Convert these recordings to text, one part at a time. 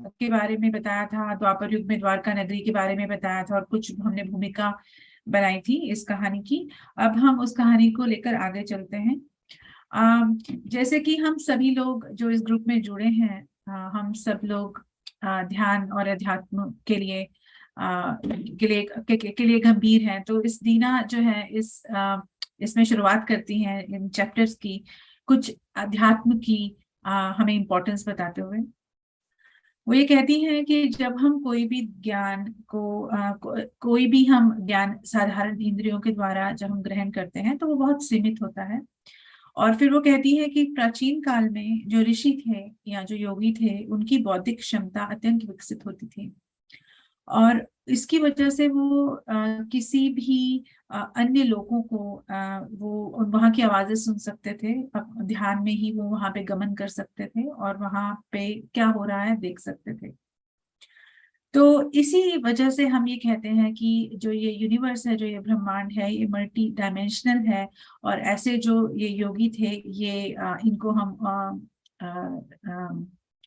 के बारे में बताया था, द्वापर युग में द्वारका नगरी के बारे में बताया था, और कुछ हमने भूमिका बनाई थी इस कहानी की। अब हम उस कहानी को लेकर आगे चलते हैं। जैसे कि हम सभी लोग जो इस ग्रुप में जुड़े हैं, हम सब लोग ध्यान और अध्यात्म के लिए के लिए गंभीर हैं। तो इस दीना जो है इसमें शुरुआत करती हैं इन चैप्टर्स की कुछ अध्यात्म की हमें इम्पोर्टेंस बताते हुए। वो ये कहती हैं कि जब हम कोई भी ज्ञान कोई भी हम ज्ञान साधारण इंद्रियों के द्वारा जब हम ग्रहण करते हैं तो वो बहुत सीमित होता है। और फिर वो कहती है कि प्राचीन काल में जो ऋषि थे या जो योगी थे, उनकी बौद्धिक क्षमता अत्यंत विकसित होती थी, और इसकी वजह से वो किसी भी अन्य लोगों को वो वहां की आवाजें सुन सकते थे। ध्यान में ही वो वहां पे गमन कर सकते थे और वहां पे क्या हो रहा है देख सकते थे। तो इसी वजह से हम ये कहते हैं कि जो ये यूनिवर्स है, जो ये ब्रह्मांड है, ये मल्टी डायमेंशनल है। और ऐसे जो ये योगी थे, ये इनको हम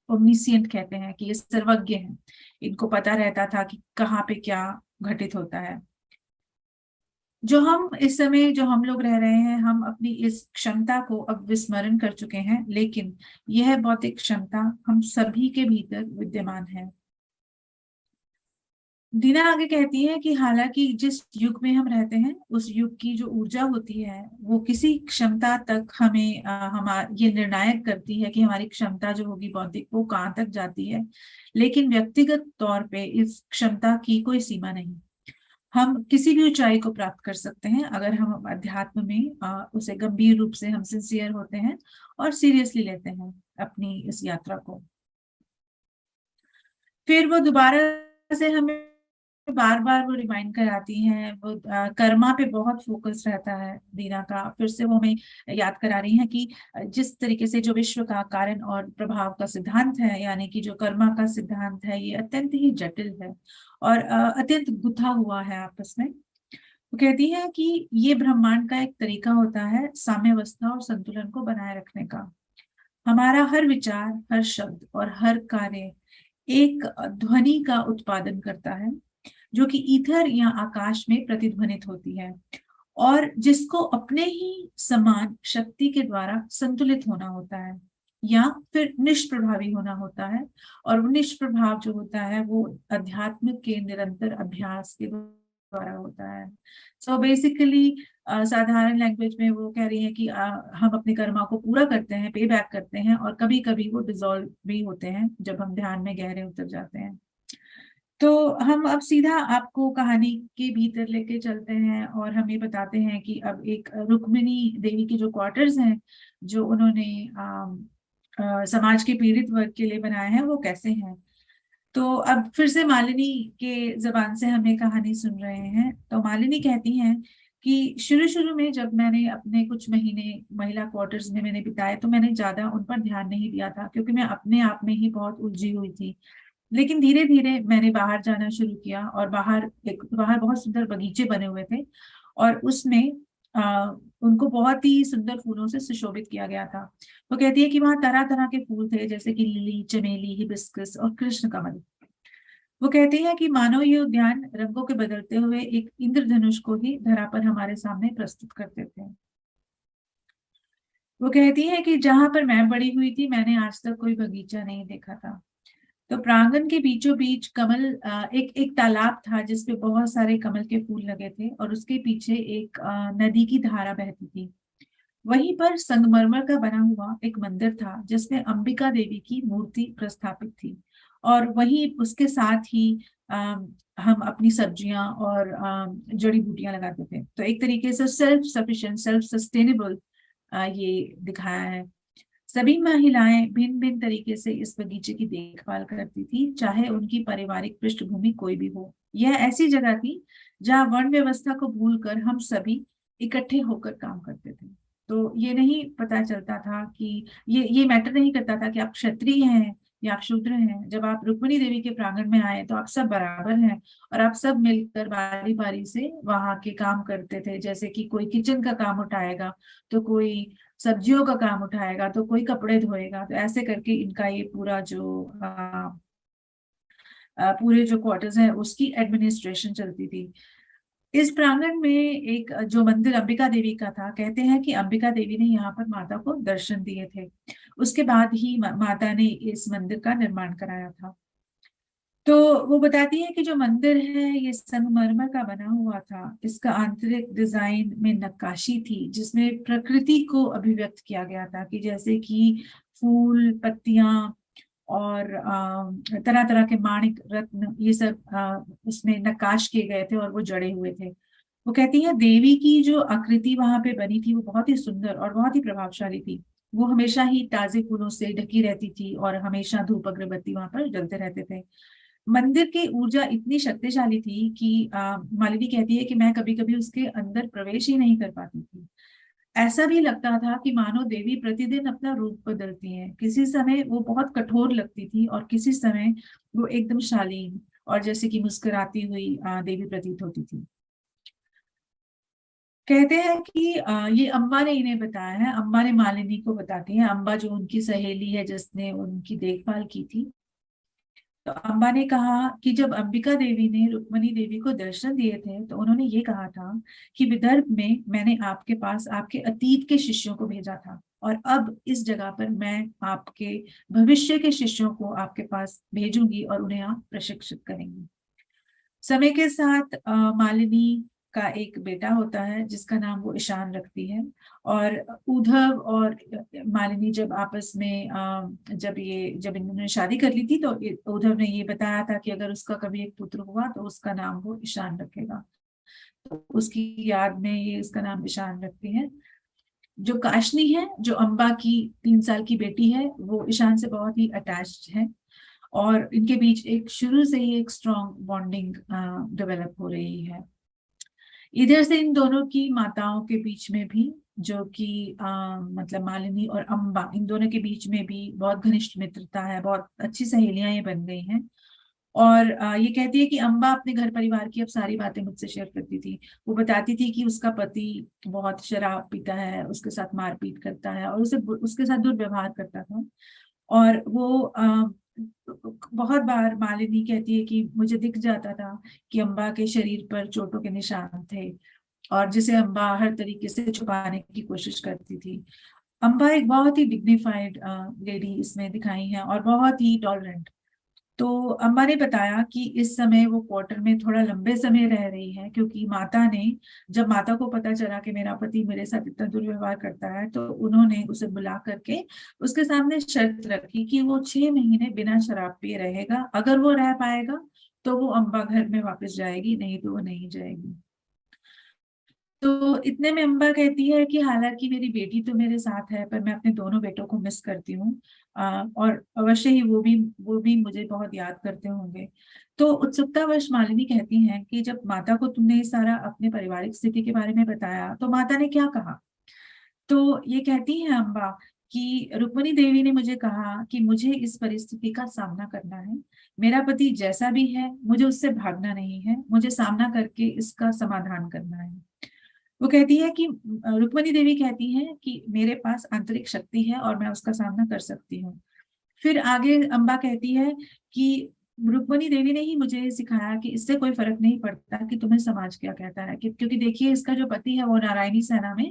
ओमनिसिएंट कहते हैं, कि ये सर्वज्ञ हैं। इनको पता रहता था कि कहाँ पे क्या घटित होता है। जो हम इस समय जो हम लोग रह रहे हैं, हम अपनी इस क्षमता को अब विस्मरण कर चुके हैं, लेकिन यह भौतिक क्षमता हम सभी के भीतर विद्यमान है। दीना आगे कहती है कि हालांकि जिस युग में हम रहते हैं, उस युग की जो ऊर्जा होती है वो किसी क्षमता तक हमें ये निर्णायक करती है कि हमारी क्षमता जो होगी बौद्धिक, वो कहाँ तक जाती है। लेकिन व्यक्तिगत तौर पे इस क्षमता की कोई सीमा नहीं। हम किसी भी ऊंचाई को प्राप्त कर सकते हैं अगर हम अध्यात्म में उसे गंभीर रूप से हम सिंसियर होते हैं और सीरियसली लेते हैं अपनी इस यात्रा को। फिर वो दोबारा से हमें बार बार वो रिमाइंड कराती हैं। वो कर्मा पे बहुत फोकस रहता है दीना का। फिर से वो हमें याद करा रही हैं कि जिस तरीके से जो विश्व का कारण और प्रभाव का सिद्धांत है, यानी कि जो कर्मा का सिद्धांत है, ये अत्यंत ही जटिल है और अत्यंत गुथा हुआ है आपस में। वो कहती है कि ये ब्रह्मांड का एक तरीका होता है साम्यावस्था और संतुलन को बनाए रखने का। हमारा हर विचार, हर शब्द और हर कार्य एक ध्वनि का उत्पादन करता है, जो कि ईथर या आकाश में प्रतिध्वनित होती है, और जिसको अपने ही समान शक्ति के द्वारा संतुलित होना होता है या फिर निष्प्रभावी होना होता है। और वो निष्प्रभाव जो होता है वो अध्यात्म के निरंतर अभ्यास के द्वारा होता है। सो बेसिकली साधारण लैंग्वेज में वो कह रही है कि हम अपने कर्मा को पूरा करते हैं, पे बैक करते हैं, और कभी कभी वो डिजोल्व भी होते हैं जब हम ध्यान में गहरे उतर जाते हैं। तो हम अब सीधा आपको कहानी के भीतर लेके चलते हैं और हम ये बताते हैं कि अब एक रुक्मिणी देवी के जो क्वार्टर्स हैं, जो उन्होंने समाज के पीड़ित वर्ग के लिए बनाए हैं, वो कैसे हैं। तो अब फिर से मालिनी के जबान से हम ये कहानी सुन रहे हैं। तो मालिनी कहती हैं कि शुरू शुरू में जब मैंने अपने कुछ महीने महिला क्वार्टर्स में मैंने बिताए, तो मैंने ज्यादा उन पर ध्यान नहीं दिया था, क्योंकि मैं अपने आप में ही बहुत उलझी हुई थी। लेकिन धीरे धीरे मैंने बाहर जाना शुरू किया, और बाहर बहुत सुंदर बगीचे बने हुए थे, और उसमें आ, उनको बहुत ही सुंदर फूलों से सुशोभित किया गया था। वो कहती है कि वहां तरह तरह के फूल थे, जैसे कि लिली, चमेली, हिबिस्कस और कृष्ण कमल। वो कहती है कि मानो ये उद्यान रंगों के बदलते हुए एक इंद्रधनुष को ही धरा पर हमारे सामने प्रस्तुत करते थे। वो कहती है कि जहां पर मैं बड़ी हुई थी, मैंने आज तक कोई बगीचा नहीं देखा था। तो प्रांगण के बीचों बीच कमल एक एक तालाब था जिसपे बहुत सारे कमल के फूल लगे थे, और उसके पीछे एक नदी की धारा बहती थी। वहीं पर संगमरमर का बना हुआ एक मंदिर था जिसमें अंबिका देवी की मूर्ति प्रस्थापित थी। और वहीं उसके साथ ही हम अपनी सब्जियां और जड़ी बूटियां लगाते थे। तो एक तरीके से सेल्फ सफिशिएंट, सेल्फ सस्टेनेबल ये दिखाया है। सभी महिलाएं भिन्न भिन्न तरीके से इस बगीचे की देखभाल करती थी, चाहे उनकी पारिवारिक पृष्ठभूमि कोई भी हो। यह ऐसी जगह थी जहां वर्ण व्यवस्था को भूलकर हम सभी इकट्ठे होकर काम करते थे। तो ये नहीं पता चलता था कि ये मैटर नहीं करता था कि आप क्षत्रिय हैं या आप शूद्र हैं। जब आप रुक्मिणी देवी के प्रांगण में आए तो आप सब बराबर हैं, और आप सब मिलकर बारी बारी से वहां के काम करते थे। जैसे कि कोई किचन का काम उठाएगा, तो कोई सब्जियों का काम उठाएगा, तो कोई कपड़े धोएगा। तो ऐसे करके इनका ये पूरा जो पूरे जो क्वार्टर्स हैं उसकी एडमिनिस्ट्रेशन चलती थी। इस प्रांगण में एक जो मंदिर अंबिका देवी का था, कहते हैं कि अंबिका देवी ने यहाँ पर माता को दर्शन दिए थे। उसके बाद ही माता ने इस मंदिर का निर्माण कराया था। तो वो बताती है कि जो मंदिर है ये संगमरमर का बना हुआ था। इसका आंतरिक डिजाइन में नक्काशी थी जिसमें प्रकृति को अभिव्यक्त किया गया था, कि जैसे कि फूल, पत्तियां और तरह तरह के माणिक रत्न, ये सब उसमें नक्काश किए गए थे और वो जड़े हुए थे। वो कहती है देवी की जो आकृति वहां पे बनी थी वो बहुत ही सुंदर और बहुत ही प्रभावशाली थी। वो हमेशा ही ताजे फूलों से ढकी रहती थी और हमेशा धूप अगरबत्ती वहां पर जलते रहते थे। मंदिर की ऊर्जा इतनी शक्तिशाली थी कि मालिनी कहती है कि मैं कभी कभी उसके अंदर प्रवेश ही नहीं कर पाती थी। ऐसा भी लगता था कि मानो देवी प्रतिदिन अपना रूप बदलती हैं। किसी समय वो बहुत कठोर लगती थी और किसी समय वो एकदम शालीन और जैसे कि मुस्कुराती हुई देवी प्रतीत होती थी। कहते हैं कि ये अम्बा ने इन्हें बताया है। अम्बा ने मालिनी को बताती है, अम्बा जो उनकी सहेली है जिसने उनकी देखभाल की थी। तो अम्बा ने कहा कि जब अंबिका देवी ने रुक्मणी देवी को दर्शन दिए थे तो उन्होंने ये कहा था कि विदर्भ में मैंने आपके पास आपके अतीत के शिष्यों को भेजा था, और अब इस जगह पर मैं आपके भविष्य के शिष्यों को आपके पास भेजूंगी और उन्हें आप प्रशिक्षित करेंगी। समय के साथ मालिनी का एक बेटा होता है जिसका नाम वो ईशान रखती है। और उद्धव और मालिनी जब आपस में जब इन्होंने शादी कर ली थी तो उद्धव ने ये बताया था कि अगर उसका कभी एक पुत्र हुआ तो उसका नाम वो ईशान रखेगा। तो उसकी याद में ये इसका नाम ईशान रखती है। जो काशनी है, जो अम्बा की 3 साल की बेटी है, वो ईशान से बहुत ही अटैच्ड है और इनके बीच एक शुरू से ही एक स्ट्रॉन्ग बॉन्डिंग डेवलप हो रही है। इधर से इन दोनों की माताओं के बीच में भी, जो कि मतलब मालिनी और अम्बा, इन दोनों के बीच में भी बहुत घनिष्ठ मित्रता है, बहुत अच्छी सहेलियां ये बन गई हैं। और ये कहती है कि अम्बा अपने घर परिवार की अब सारी बातें मुझसे शेयर करती थी। वो बताती थी कि उसका पति बहुत शराब पीता है, उसके साथ मारपीट करता है और उसे उसके साथ दुर्व्यवहार करता था। और वो बहुत बार मालिनी कहती है कि मुझे दिख जाता था कि अम्बा के शरीर पर चोटों के निशान थे, और जिसे अम्बा हर तरीके से छुपाने की कोशिश करती थी। अम्बा एक बहुत ही डिग्निफाइड लेडी इसमें दिखाई है और बहुत ही टॉलरेंट। तो अम्मा ने बताया कि इस समय वो क्वार्टर में थोड़ा लंबे समय रह रही है क्योंकि माता ने, जब माता को पता चला कि मेरा पति मेरे साथ इतना दुर्व्यवहार करता है, तो उन्होंने उसे बुला करके उसके सामने शर्त रखी कि वो 6 महीने बिना शराब पिए रहेगा। अगर वो रह पाएगा तो वो अम्बा घर में वापस जाएगी, नहीं तो वो नहीं जाएगी। तो इतने में अम्बा कहती है कि हालांकि मेरी बेटी तो मेरे साथ है पर मैं अपने दोनों बेटों को मिस करती हूँ। और अवश्य ही वो भी मुझे बहुत याद करते होंगे। तो उत्सुकतावश मालिनी कहती हैं कि जब माता को तुमने ये सारा अपने पारिवारिक स्थिति के बारे में बताया तो माता ने क्या कहा। तो ये कहती है अम्बा कि रुक्मणी देवी ने मुझे कहा कि मुझे इस परिस्थिति का सामना करना है। मेरा पति जैसा भी है मुझे उससे भागना नहीं है, मुझे सामना करके इसका समाधान करना है। वो कहती है कि रुक्मणी देवी कहती है कि मेरे पास आंतरिक शक्ति है और मैं उसका सामना कर सकती हूँ। फिर आगे अम्बा कहती है कि रुक्मणी देवी ने ही मुझे सिखाया कि इससे कोई फर्क नहीं पड़ता कि तुम्हें समाज क्या कहता है, क्योंकि देखिए इसका जो पति है वो नारायणी सेना में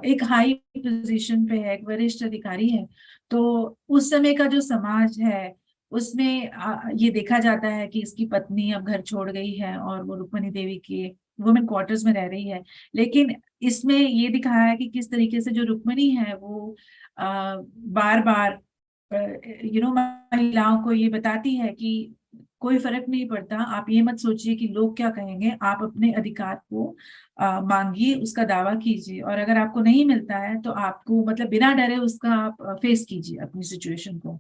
एक हाई पोजीशन पे है, एक वरिष्ठ अधिकारी है। तो उस समय का जो समाज है उसमें ये देखा जाता है कि इसकी पत्नी अब घर छोड़ गई है और वो रुक्मणी देवी के वुमेन क्वार्टर्स में रह रही है। लेकिन इसमें ये दिखाया है कि किस तरीके से जो रुक्मणी है वो बार बार महिलाओं को ये बताती है कि कोई फर्क नहीं पड़ता, आप ये मत सोचिए कि लोग क्या कहेंगे, आप अपने अधिकार को मांगिए, उसका दावा कीजिए, और अगर आपको नहीं मिलता है तो आपको मतलब बिना डरे उसका आप फेस कीजिए अपनी सिचुएशन को।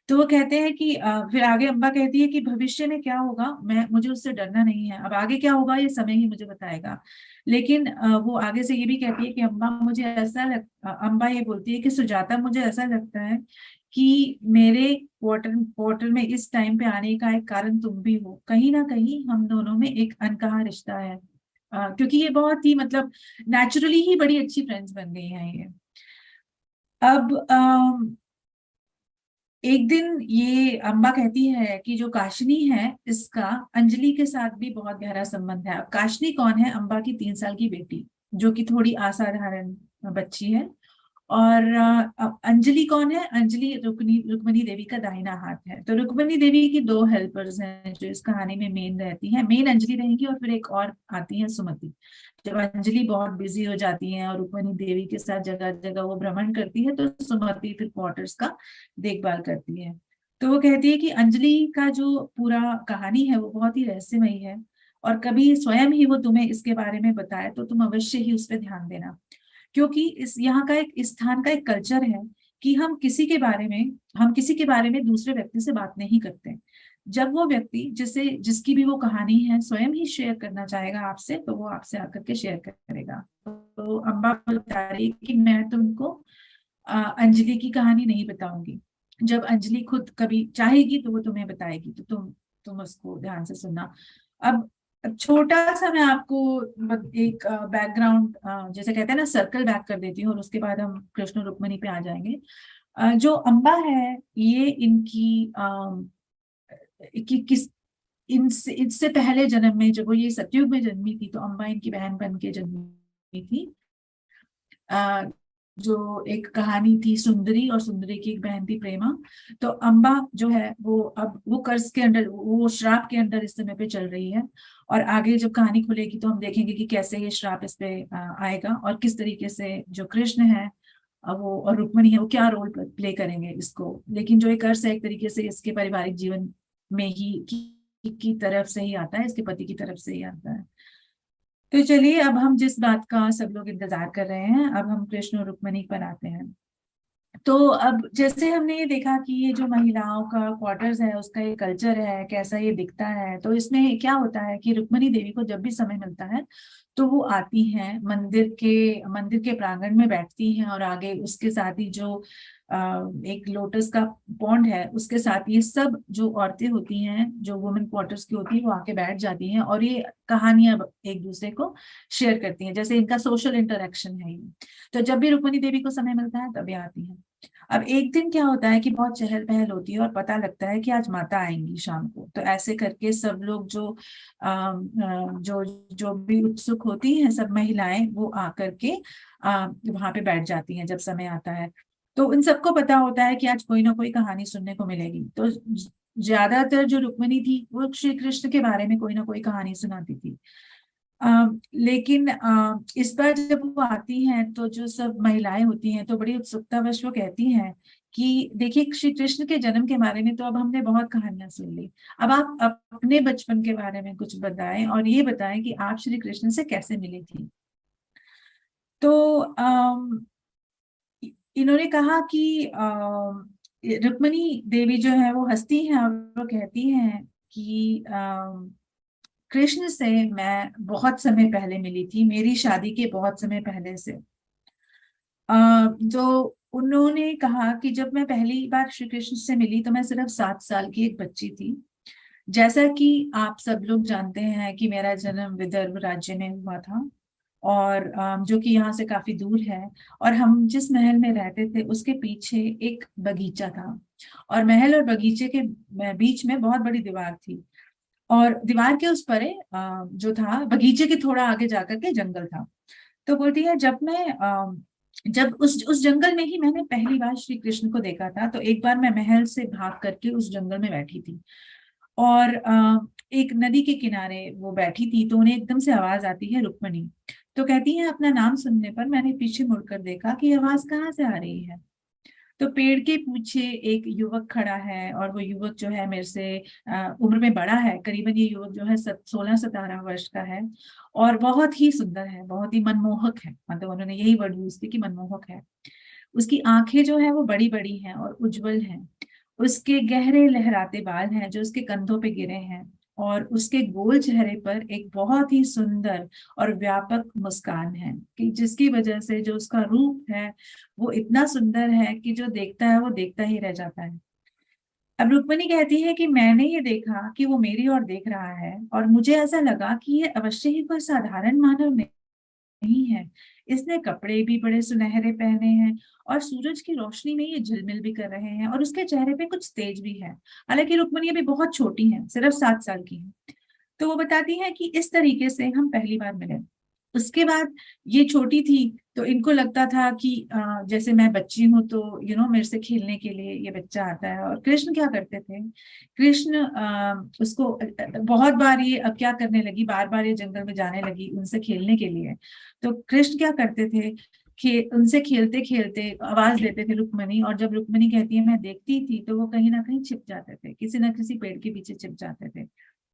तो वो कहते हैं कि फिर आगे अम्बा कहती है कि भविष्य में क्या होगा मैं मुझे उससे डरना नहीं है, अब आगे क्या होगा ये समय ही मुझे बताएगा। लेकिन वो आगे से ये भी कहती है कि अम्बा ये बोलती है कि सुजाता मुझे ऐसा लगता है कि मेरे क्वार्टर क्वार्टर में इस टाइम पे आने का एक कारण तुम भी हो, कहीं ना कहीं हम दोनों में एक अनकहा रिश्ता है। क्योंकि ये बहुत ही मतलब नेचुरली ही बड़ी अच्छी फ्रेंड्स बन गई हैं ये। अब एक दिन ये अम्बा कहती है कि जो काशनी है इसका अंजलि के साथ भी बहुत गहरा संबंध है। अब काशनी कौन है? अम्बा की 3 साल की बेटी, जो कि थोड़ी असाधारण बच्ची है। और अब अंजलि कौन है? अंजलि रुक्मणी देवी का दाहिना हाथ है। तो रुक्मणी देवी की दो हेल्पर्स हैं जो इस कहानी में मेन रहती हैं। मेन अंजलि रहेंगी और फिर एक और आती है, सुमति। जब अंजलि बहुत बिजी हो जाती है और रुक्मणी देवी के साथ जगह जगह वो भ्रमण करती है, तो सुमति फिर क्वार्टर्स का देखभाल करती है। तो वो कहती है कि अंजलि का जो पूरा कहानी है वो बहुत ही रहस्यमयी है, और कभी स्वयं ही वो तुम्हें इसके बारे में बताए तो तुम अवश्य ही उस पर ध्यान देना। क्योंकि इस यहाँ का एक, इस स्थान का एक कल्चर है कि हम किसी के बारे में दूसरे व्यक्ति से बात नहीं करते। जब वो व्यक्ति जिसे जिसकी भी वो कहानी है स्वयं ही शेयर करना चाहेगा आपसे, तो वो आपसे आकर के शेयर करेगा। तो अम्बा बता रही है कि मैं तुमको अंजलि की कहानी नहीं बताऊंगी। जब अंजलि खुद कभी चाहेगी तो वो तुम्हें बताएगी, तो तुम उसको ध्यान से सुनना। अब छोटा सा मैं आपको एक बैकग्राउंड, जैसे कहते हैं ना, सर्कल बैक कर देती हूँ, और उसके बाद हम कृष्ण रुक्मणी पे आ जाएंगे। जो अम्बा है, ये इनकी कि किस इनसे इससे पहले जन्म में जब वो ये सतयुग में जन्मी थी, तो अम्बा इनकी बहन बन के जन्मी थी। आ, जो एक कहानी थी सुंदरी, और सुंदरी की एक बहन थी प्रेमा। तो अम्बा जो है वो अब वो कर्ज के अंडर, वो श्राप के अंडर इस समय पे चल रही है। और आगे जब कहानी खुलेगी तो हम देखेंगे कि कैसे ये श्राप इस पे आएगा, और किस तरीके से जो कृष्ण है वो और रुक्मणी है वो क्या रोल प्ले करेंगे इसको। लेकिन जो एक कर्ज है एक तरीके से इसके पारिवारिक जीवन में ही की तरफ से ही आता है, इसके पति की तरफ से ही आता है। तो चलिए, अब हम जिस बात का सब लोग इंतजार कर रहे हैं, अब हम कृष्ण और रुक्मणी पर आते हैं। तो अब जैसे हमने ये देखा कि ये जो महिलाओं का क्वार्टर्स है उसका ये कल्चर है, कैसा ये दिखता है, तो इसमें क्या होता है कि रुक्मणी देवी को जब भी समय मिलता है तो वो आती हैं मंदिर के प्रांगण में बैठती हैं, और आगे उसके साथ ही जो एक लोटस का पॉन्ड है उसके साथ ये सब जो औरतें होती हैं, जो वुमेन क्वार्टर्स की होती है, वो आके बैठ जाती हैं और ये कहानियां एक दूसरे को शेयर करती हैं। जैसे इनका सोशल इंटरेक्शन है ये। तो जब भी रुक्मणी देवी को समय मिलता है तभी आती हैं। अब एक दिन क्या होता है कि बहुत चहल पहल होती है और पता लगता है कि आज माता आएंगी शाम को। तो ऐसे करके सब लोग जो जो भी उत्सुक होती हैं, सब महिलाएं वो आकर के वहां पे बैठ जाती हैं जब समय आता है। तो इन सबको पता होता है कि आज कोई ना कोई कहानी सुनने को मिलेगी। तो ज्यादातर जो रुक्मिणी थी वो श्री कृष्ण के बारे में कोई ना कोई कहानी सुनाती थी। लेकिन इस बार जब वो आती हैं तो जो सब महिलाएं होती हैं तो बड़ी उत्सुकतावश वो कहती हैं कि देखिए, श्री कृष्ण के जन्म के बारे में तो अब हमने बहुत कहानियां सुन ली। अब आप अपने बचपन के बारे में कुछ बताएं, और ये बताएं कि आप श्री कृष्ण से कैसे मिली थी। तो इन्होंने कहा कि रुक्मणी देवी जो है वो हंसती हैं और वो कहती हैं कि कृष्ण से मैं बहुत समय पहले मिली थी, मेरी शादी के बहुत समय पहले से। जो उन्होंने कहा कि जब मैं पहली बार श्री कृष्ण से मिली तो मैं सिर्फ 7 साल की एक बच्ची थी। जैसा कि आप सब लोग जानते हैं कि मेरा जन्म विदर्भ राज्य में हुआ था, और जो कि यहाँ से काफी दूर है। और हम जिस महल में रहते थे उसके पीछे एक बगीचा था, और महल और बगीचे के बीच में बहुत बड़ी दीवार थी। और दीवार के उस परे जो था बगीचे के थोड़ा आगे जाकर के जंगल था। तो बोलती है, जब उस जंगल में ही मैंने पहली बार श्री कृष्ण को देखा था। तो एक बार मैं महल से भाग करके उस जंगल में बैठी थी, और एक नदी के किनारे वो बैठी थी, तो उन्हें एकदम से आवाज आती है, रुक्मणी। तो कहती है, अपना नाम सुनने पर मैंने पीछे मुड़कर देखा कि आवाज कहाँ से आ रही है। तो पेड़ के पीछे एक युवक खड़ा है, और वो युवक जो है मेरे से उम्र में बड़ा है। करीबन ये युवक जो है 16-17 वर्ष का है, और बहुत ही सुंदर है, बहुत ही मनमोहक है। मतलब उन्होंने यही वर्ड यूज की कि मनमोहक है। उसकी आंखें जो है वो बड़ी बड़ी हैं और उज्जवल हैं। उसके गहरे लहराते बाल हैं जो उसके कंधों पे गिरे हैं, और उसके गोल चेहरे पर एक बहुत ही सुंदर और व्यापक मुस्कान है, कि जिसकी वजह से जो उसका रूप है वो इतना सुंदर है कि जो देखता है वो देखता ही रह जाता है। अब रुक्मिणी कहती है कि मैंने ये देखा कि वो मेरी ओर देख रहा है, और मुझे ऐसा लगा कि ये अवश्य ही कोई साधारण मानव नहीं नहीं है। इसने कपड़े भी बड़े सुनहरे पहने हैं और सूरज की रोशनी में ये झिलमिल भी कर रहे हैं, और उसके चेहरे पे कुछ तेज भी है। हालांकि रुक्मणी अभी बहुत छोटी है, सिर्फ 7 साल की है। तो वो बताती है कि इस तरीके से हम पहली बार मिले। उसके बाद ये छोटी थी, तो इनको लगता था कि जैसे मैं बच्ची हूँ तो मेरे से खेलने के लिए ये बच्चा आता है। और कृष्ण क्या करते थे, कृष्ण उसको बहुत बार ये अब क्या करने लगी, बार बार ये जंगल में जाने लगी उनसे खेलने के लिए। तो कृष्ण क्या करते थे, उनसे खेलते खेलते आवाज देते थे रुक्मणी, और जब रुक्मणी कहती है मैं देखती थी, तो वो कहीं ना कहीं छिप जाते थे, किसी ना किसी पेड़ के पीछे छिप जाते थे।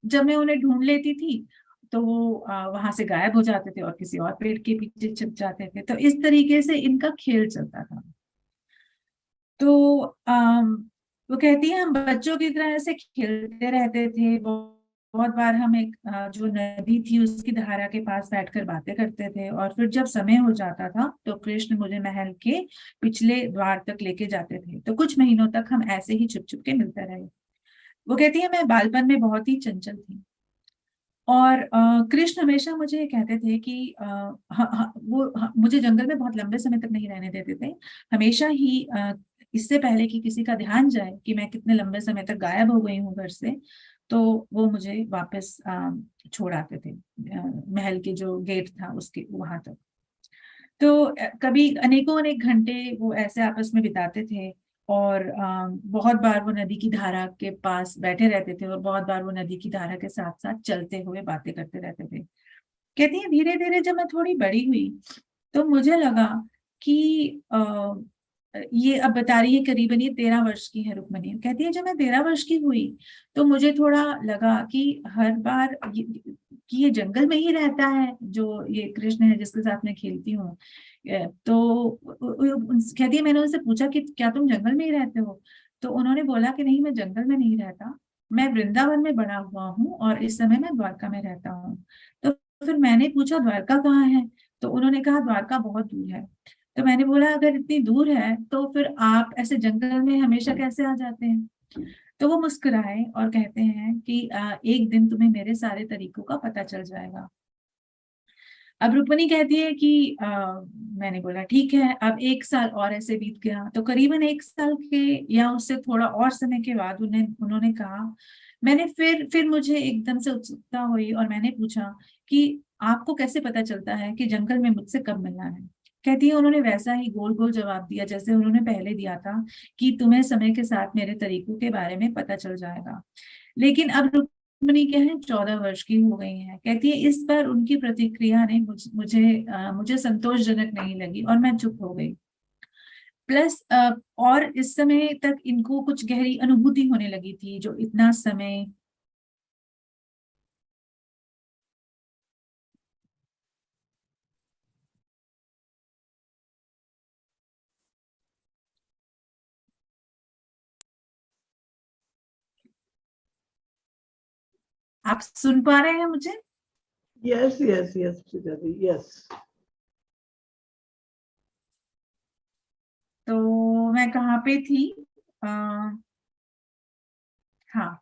जब मैं उन्हें ढूंढ लेती थी तो वो वहां से गायब हो जाते थे और किसी और पेड़ के पीछे छिप जाते थे। तो इस तरीके से इनका खेल चलता था। तो वो कहती है हम बच्चों की तरह ऐसे खेलते रहते थे। बहुत बार हम एक जो नदी थी उसकी धारा के पास बैठकर बातें करते थे, और फिर जब समय हो जाता था तो कृष्ण मुझे महल के पिछले द्वार तक लेके जाते थे। तो कुछ महीनों तक हम ऐसे ही छुप छुप के मिलते रहे। वो कहती है मैं बालपन में बहुत ही चंचल थी, और कृष्ण हमेशा मुझे ये कहते थे कि मुझे जंगल में बहुत लंबे समय तक नहीं रहने देते थे। हमेशा ही इससे पहले कि किसी का ध्यान जाए कि मैं कितने लंबे समय तक गायब हो गई हूँ घर से, तो वो मुझे वापस छोड़ आते थे, महल के जो गेट था उसके वहां तक। तो कभी अनेकों अनेक घंटे वो ऐसे आपस में बिताते थे। और बहुत बार वो नदी की धारा के पास बैठे रहते थे, और बहुत बार वो नदी की धारा के साथ साथ चलते हुए बातें करते रहते थे। कहती है धीरे धीरे जब मैं थोड़ी बड़ी हुई तो मुझे लगा कि ये अब बता रही है, करीबन ये 13 वर्ष की है रुक्मणी। कहती है जब मैं 13 वर्ष की हुई तो मुझे थोड़ा लगा कि हर बार कि ये जंगल में ही रहता है जो ये कृष्ण है जिसके साथ मैं खेलती हूँ। तो कहती है मैंने उनसे पूछा कि क्या तुम जंगल में ही रहते हो। तो उन्होंने बोला कि नहीं, मैं जंगल में नहीं रहता, मैं वृंदावन में बड़ा हुआ हूँ और इस समय मैं द्वारका में रहता हूँ। तो फिर मैंने पूछा द्वारका कहाँ है, तो उन्होंने कहा द्वारका बहुत दूर है। तो मैंने बोला अगर इतनी दूर है तो फिर आप ऐसे जंगल में हमेशा कैसे आ जाते हैं। तो वो मुस्कुराए और कहते हैं कि एक दिन तुम्हें मेरे सारे तरीकों का पता चल जाएगा। अब रुक्मणी कहती है कि मैंने बोला ठीक है। अब 1 साल और ऐसे बीत गया, तो करीबन 1 साल के या उससे थोड़ा और समय के बाद उन्होंने कहा, मैंने फिर मुझे एकदम से उत्सुकता हुई और मैंने पूछा कि आपको कैसे पता चलता है कि जंगल में मुझसे कब मिलना है। कहती है उन्होंने वैसा ही गोल गोल जवाब दिया जैसे उन्होंने पहले दिया था, कि तुम्हें समय के साथ मेरे तरीकों के बारे में पता चल जाएगा। लेकिन अब रुक्मिणी क्या है, 14 वर्ष की हो गई है। कहती है इस पर उनकी प्रतिक्रिया ने मुझे संतोषजनक नहीं लगी और मैं चुप हो गई। प्लस और इस समय तक इनको कुछ गहरी अनुभूति होने लगी थी जो इतना समय। आप सुन पा रहे हैं मुझे? यस यस यस पूजा जी, यस। तो मैं कहाँ पे थी? आ, हाँ,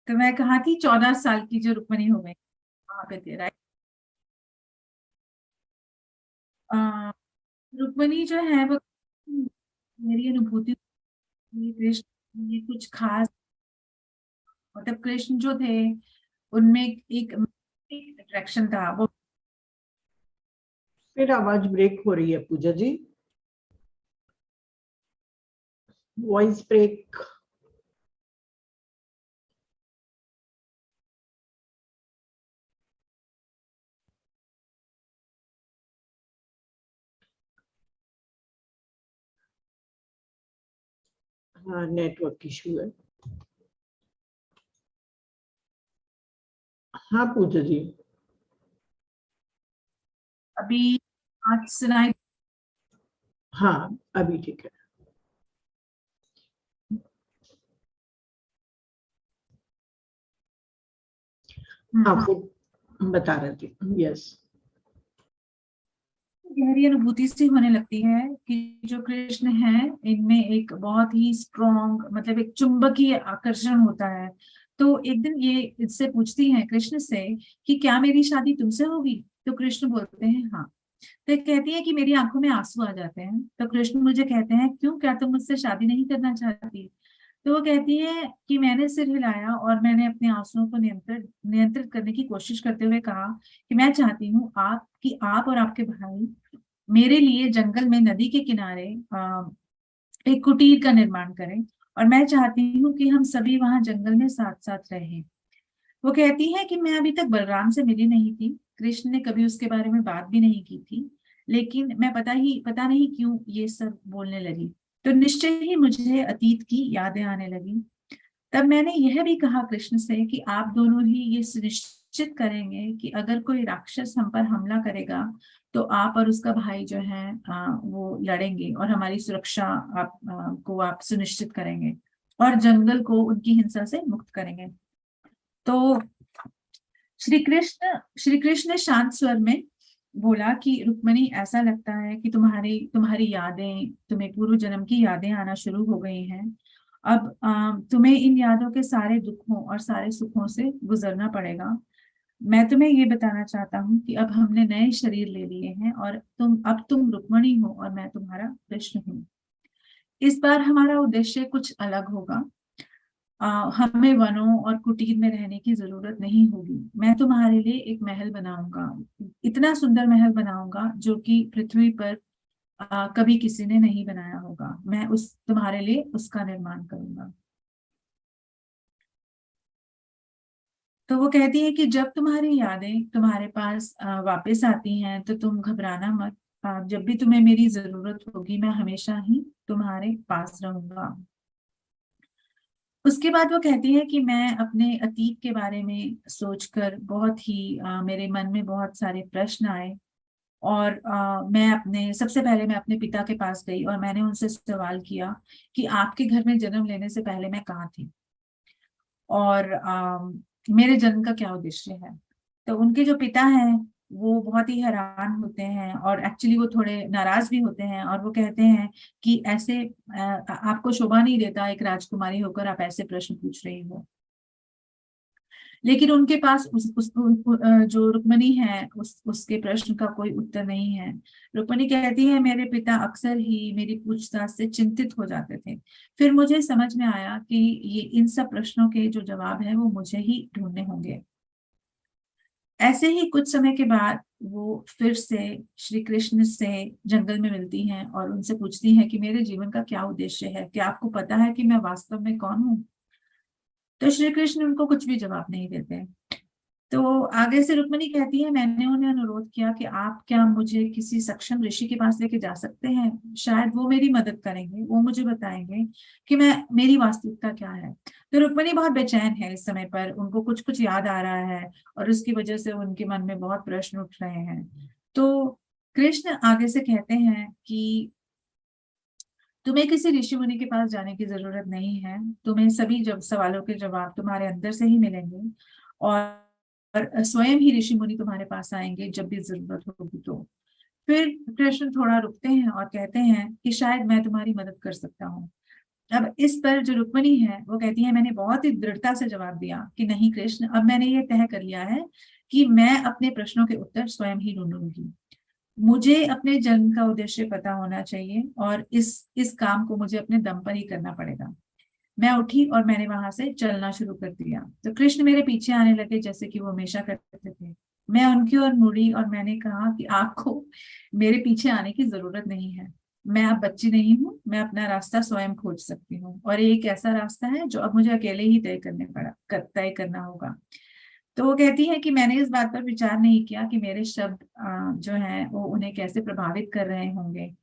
तो मैं कहाँ थी, 14 साल की जो रुक्मिणी हो गई वहां पे थी, राइट। रुक्मिणी जो है वो, मेरी अनुभूति में कृष्ण ये कुछ खास, मतलब कृष्ण जो थे उनमें एक अट्रैक्शन था वो। फिर आवाज ब्रेक हो रही है पूजा जी, वॉइस ब्रेक। हाँ, नेटवर्क इशू है। हाँ पूजा जी। अभी आज सुनाई? हाँ अभी ठीक है। हाँ हाँ, फिर बता रहे थे, यस। गहरी अनुभूति सी होने लगती है कि जो कृष्ण है इनमें एक बहुत ही स्ट्रॉन्ग, मतलब एक चुंबकीय आकर्षण होता है। तो एक दिन ये इससे पूछती है कृष्ण से कि क्या मेरी शादी तुमसे होगी। तो कृष्ण बोलते हैं हाँ। तो कहती है कि मेरी आंखों में आंसू आ जाते हैं। तो कृष्ण मुझे कहते हैं क्यों, क्या तुम मुझसे शादी नहीं करना चाहती? तो वो कहती है कि मैंने सिर हिलाया और मैंने अपने आंसुओं को नियंत्रित नियंत्रित करने की कोशिश करते हुए कहा कि मैं चाहती हूँ आप और आपके भाई मेरे लिए जंगल में नदी के किनारे एक कुटीर का निर्माण करें, और मैं चाहती हूँ कि हम सभी वहां जंगल में साथ साथ रहें। वो कहती है कि मैं अभी तक बलराम से मिली नहीं थी, कृष्ण ने कभी उसके बारे में बात भी नहीं की थी, लेकिन मैं पता नहीं क्यों ये सब बोलने लगी। तो निश्चय ही मुझे अतीत की यादें आने लगी। तब मैंने यह भी कहा कृष्ण से कि आप दोनों ही ये सुनिश्चित करेंगे कि अगर कोई राक्षस हम पर हमला करेगा तो आप और उसका भाई जो है वो लड़ेंगे और हमारी सुरक्षा को आप सुनिश्चित करेंगे और जंगल को उनकी हिंसा से मुक्त करेंगे। तो श्री कृष्ण ने शांत स्वर में बोला कि रुक्मणी, ऐसा लगता है कि तुम्हारी तुम्हारी यादें, तुम्हें पूर्व जन्म की यादें आना शुरू हो गई हैं। अब तुम्हें इन यादों के सारे दुखों और सारे सुखों से गुजरना पड़ेगा। मैं तुम्हें ये बताना चाहता हूँ कि अब हमने नए शरीर ले लिए हैं और तुम रुक्मणी हो और मैं तुम्हारा कृष्ण हूँ। इस बार हमारा उद्देश्य कुछ अलग होगा। हमें वनों और कुटीर में रहने की जरूरत नहीं होगी। मैं तुम्हारे लिए एक महल बनाऊंगा, इतना सुंदर महल बनाऊंगा जो कि पृथ्वी पर कभी किसी ने नहीं बनाया होगा। मैं उस तुम्हारे लिए उसका निर्माण करूंगा। तो वो कहती है कि जब तुम्हारी यादें तुम्हारे पास वापस आती हैं तो तुम घबराना मत। जब भी तुम्हें मेरी जरूरत होगी मैं हमेशा ही तुम्हारे पास रहूंगा। उसके बाद वो कहती है कि मैं अपने अतीत के बारे में सोचकर बहुत ही मेरे मन में बहुत सारे प्रश्न आए। और मैं अपने सबसे पहले मैं अपने पिता के पास गई और मैंने उनसे सवाल किया कि आपके घर में जन्म लेने से पहले मैं कहाँ थी और मेरे जन्म का क्या उद्देश्य है। तो उनके जो पिता हैं वो बहुत ही हैरान होते हैं और एक्चुअली वो थोड़े नाराज भी होते हैं और वो कहते हैं कि ऐसे आपको शोभा नहीं देता, एक राजकुमारी होकर आप ऐसे प्रश्न पूछ रही हो। लेकिन उनके पास जो रुक्मणी है उसके प्रश्न का कोई उत्तर नहीं है। रुक्मणी कहती है मेरे पिता अक्सर ही मेरी पूछताछ से चिंतित हो जाते थे। फिर मुझे समझ में आया कि ये इन सब प्रश्नों के जो जवाब है वो मुझे ही ढूंढने होंगे। ऐसे ही कुछ समय के बाद वो फिर से श्री कृष्ण से जंगल में मिलती हैं और उनसे पूछती हैं कि मेरे जीवन का क्या उद्देश्य है, क्या आपको पता है कि मैं वास्तव में कौन हूँ? तो श्री कृष्ण उनको कुछ भी जवाब नहीं देते। तो आगे से रुक्मणी कहती है मैंने उन्हें अनुरोध किया कि आप क्या मुझे किसी सक्षम ऋषि के पास लेके जा सकते हैं, शायद वो मेरी मदद करेंगे, वो मुझे बताएंगे कि मैं मेरी वास्तविकता क्या है। तो रुक्मणी बहुत बेचैन है इस समय पर, उनको कुछ कुछ याद आ रहा है और उसकी वजह से उनके मन में बहुत प्रश्न उठ रहे हैं। तो कृष्ण आगे से कहते हैं कि तुम्हें किसी ऋषि मुनि के पास जाने की जरूरत नहीं है, तुम्हें सभी जब सवालों के जवाब तुम्हारे अंदर से ही मिलेंगे और स्वयं ही ऋषि मुनि तुम्हारे पास आएंगे जब भी जरूरत होगी। तो फिर कृष्ण थोड़ा रुकते हैं और कहते हैं कि शायद मैं तुम्हारी मदद कर सकता हूँ। अब इस पर जो रुक्मणी है वो कहती है मैंने बहुत ही दृढ़ता से जवाब दिया कि नहीं कृष्ण, अब मैंने ये तय कर लिया है कि मैं अपने प्रश्नों के उत्तर स्वयं ही ढूंढूंगी। मुझे अपने जन्म का उद्देश्य पता होना चाहिए और इस काम को मुझे अपने दम पर ही करना पड़ेगा। मैं उठी और मैंने वहां से चलना शुरू कर दिया। तो कृष्ण मेरे पीछे आने लगे जैसे कि वो हमेशा करते थे। मैं उनकी ओर मुड़ी और मैंने कहा कि आपको मेरे पीछे आने की जरूरत नहीं है। मैं अब बच्ची नहीं हूँ, मैं अपना रास्ता स्वयं खोज सकती हूँ और ये एक ऐसा रास्ता है जो अब मुझे अकेले ही तय करना होगा। तो वो कहती है कि मैंने इस बात पर विचार नहीं किया कि मेरे शब्द जो हैं वो उन्हें कैसे प्रभावित कर रहे होंगे।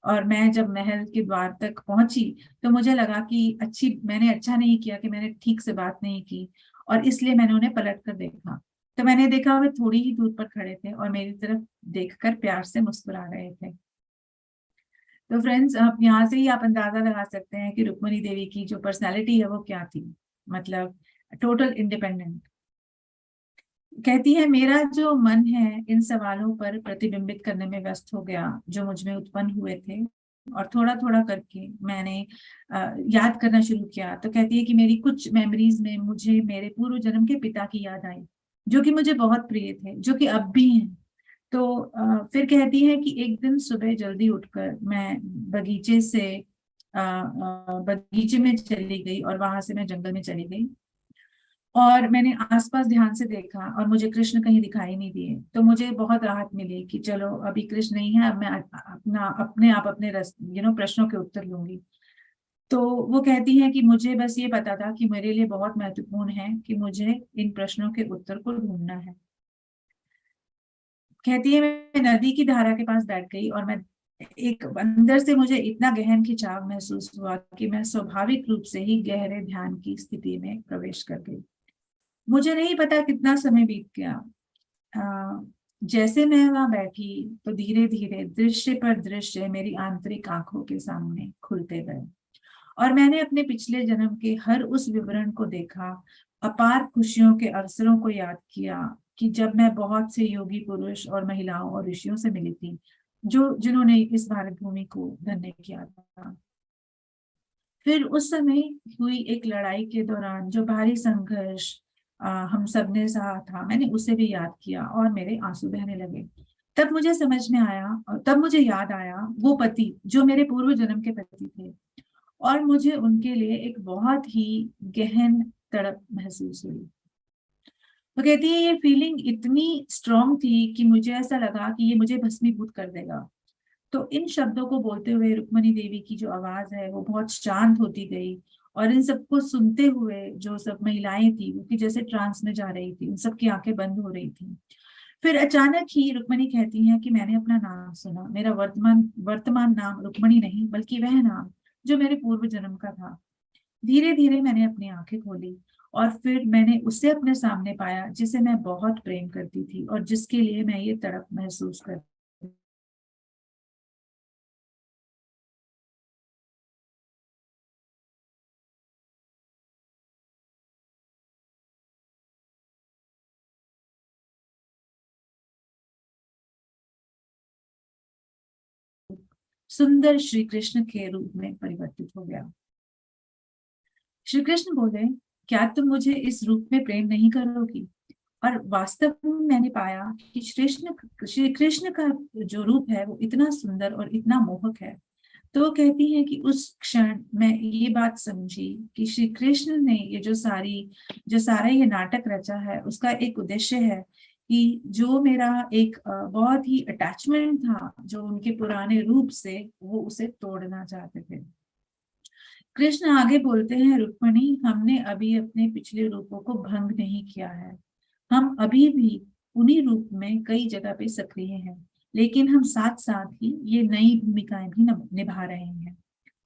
और मैं जब महल के द्वार तक पहुंची तो मुझे लगा कि मैंने अच्छा नहीं किया कि मैंने ठीक से बात नहीं की, और इसलिए मैंने उन्हें पलट कर देखा। तो मैंने देखा वे थोड़ी ही दूर पर खड़े थे और मेरी तरफ देखकर प्यार से मुस्कुरा रहे थे। तो फ्रेंड्स, आप यहाँ से ही आप अंदाजा लगा सकते हैं कि रुक्मणी देवी की जो पर्सनैलिटी है वो क्या थी। मतलब टोटल इंडिपेंडेंट। कहती है मेरा जो मन है इन सवालों पर प्रतिबिंबित करने में व्यस्त हो गया जो मुझ में उत्पन्न हुए थे, और थोड़ा थोड़ा करके मैंने याद करना शुरू किया। तो कहती है कि मेरी कुछ मेमोरीज में मुझे मेरे पूर्व जन्म के पिता की याद आई जो कि मुझे बहुत प्रिय थे, जो कि अब भी हैं। तो फिर कहती है कि एक दिन सुबह जल्दी उठकर मैं बगीचे से बगीचे में चली गई और वहां से मैं जंगल में चली गई, और मैंने आसपास ध्यान से देखा और मुझे कृष्ण कहीं दिखाई नहीं दिए। तो मुझे बहुत राहत मिली कि चलो अभी कृष्ण नहीं है, अब मैं अपना अपने आप अपने प्रश्नों के उत्तर लूंगी। तो वो कहती है कि मुझे बस ये पता था कि मेरे लिए बहुत महत्वपूर्ण है कि मुझे इन प्रश्नों के उत्तर को ढूंढना है। कहती है मैं नदी की धारा के पास बैठ गई और मैं एक अंदर से मुझे इतना गहन खिंचाव महसूस हुआ कि मैं स्वाभाविक रूप से ही गहरे ध्यान की स्थिति में प्रवेश कर गई। मुझे नहीं पता कितना समय बीत गया। अ, जैसे मैं वहां बैठी तो धीरे धीरे दृश्य पर दृश्य मेरी आंतरिक आंखों के सामने खुलते गए, और मैंने अपने पिछले जन्म के हर उस विवरण को देखा, अपार खुशियों के अवसरों को याद किया कि जब मैं बहुत से योगी पुरुष और महिलाओं और ऋषियों से मिली थी जो जिन्होंने इस भारत भूमि को धन्य किया था। फिर उस समय हुई एक लड़ाई के दौरान जो भारी संघर्ष हम सबने सहा था, मैंने उसे भी याद किया और मेरे आंसू बहने लगे। तब मुझे समझ में आया, और तब मुझे याद आया वो पति जो मेरे पूर्व जन्म के पति थे, और मुझे उनके लिए एक बहुत ही गहन तड़प महसूस हुई। तो कहती है ये फीलिंग इतनी स्ट्रांग थी कि मुझे ऐसा लगा कि ये मुझे भस्मीभूत कर देगा। तो इन शब्दों को बोलते हुए रुक्मणी देवी की जो आवाज है वो बहुत शांत होती गई, और इन सबको सुनते हुए जो सब महिलाएं थी वो कि जैसे ट्रांस में जा रही थी, उन सबकी आंखें बंद हो रही थी। फिर अचानक ही रुक्मणी कहती है कि मैंने अपना नाम सुना, मेरा वर्तमान वर्तमान नाम रुक्मणी नहीं बल्कि वह नाम जो मेरे पूर्व जन्म का था। धीरे धीरे मैंने अपनी आंखें खोली, और फिर मैंने उसे अपने सामने पाया जिसे मैं बहुत प्रेम करती थी और जिसके लिए मैं ये तड़प महसूस कर। सुंदर श्री कृष्ण के रूप में परिवर्तित हो गया। श्री कृष्ण बोले, क्या तुम मुझे इस रूप में प्रेम नहीं करोगी? और वास्तव में मैंने पाया कि श्री कृष्ण का जो रूप है वो इतना सुंदर और इतना मोहक है। तो वो कहती है कि उस क्षण मैं ये बात समझी कि श्री कृष्ण ने ये जो सारा ये नाटक रचा है उसका एक उद्देश्य है कि जो मेरा एक बहुत ही अटैचमेंट था जो उनके पुराने रूप से, वो उसे तोड़ना चाहते थे। कृष्ण आगे बोलते हैं, रुक्मिणी हमने अभी अपने पिछले रूपों को भंग नहीं किया है। हम अभी भी उन्हीं रूप में कई जगह पे सक्रिय हैं, लेकिन हम साथ साथ ही ये नई भूमिकाएं भी निभा रहे हैं।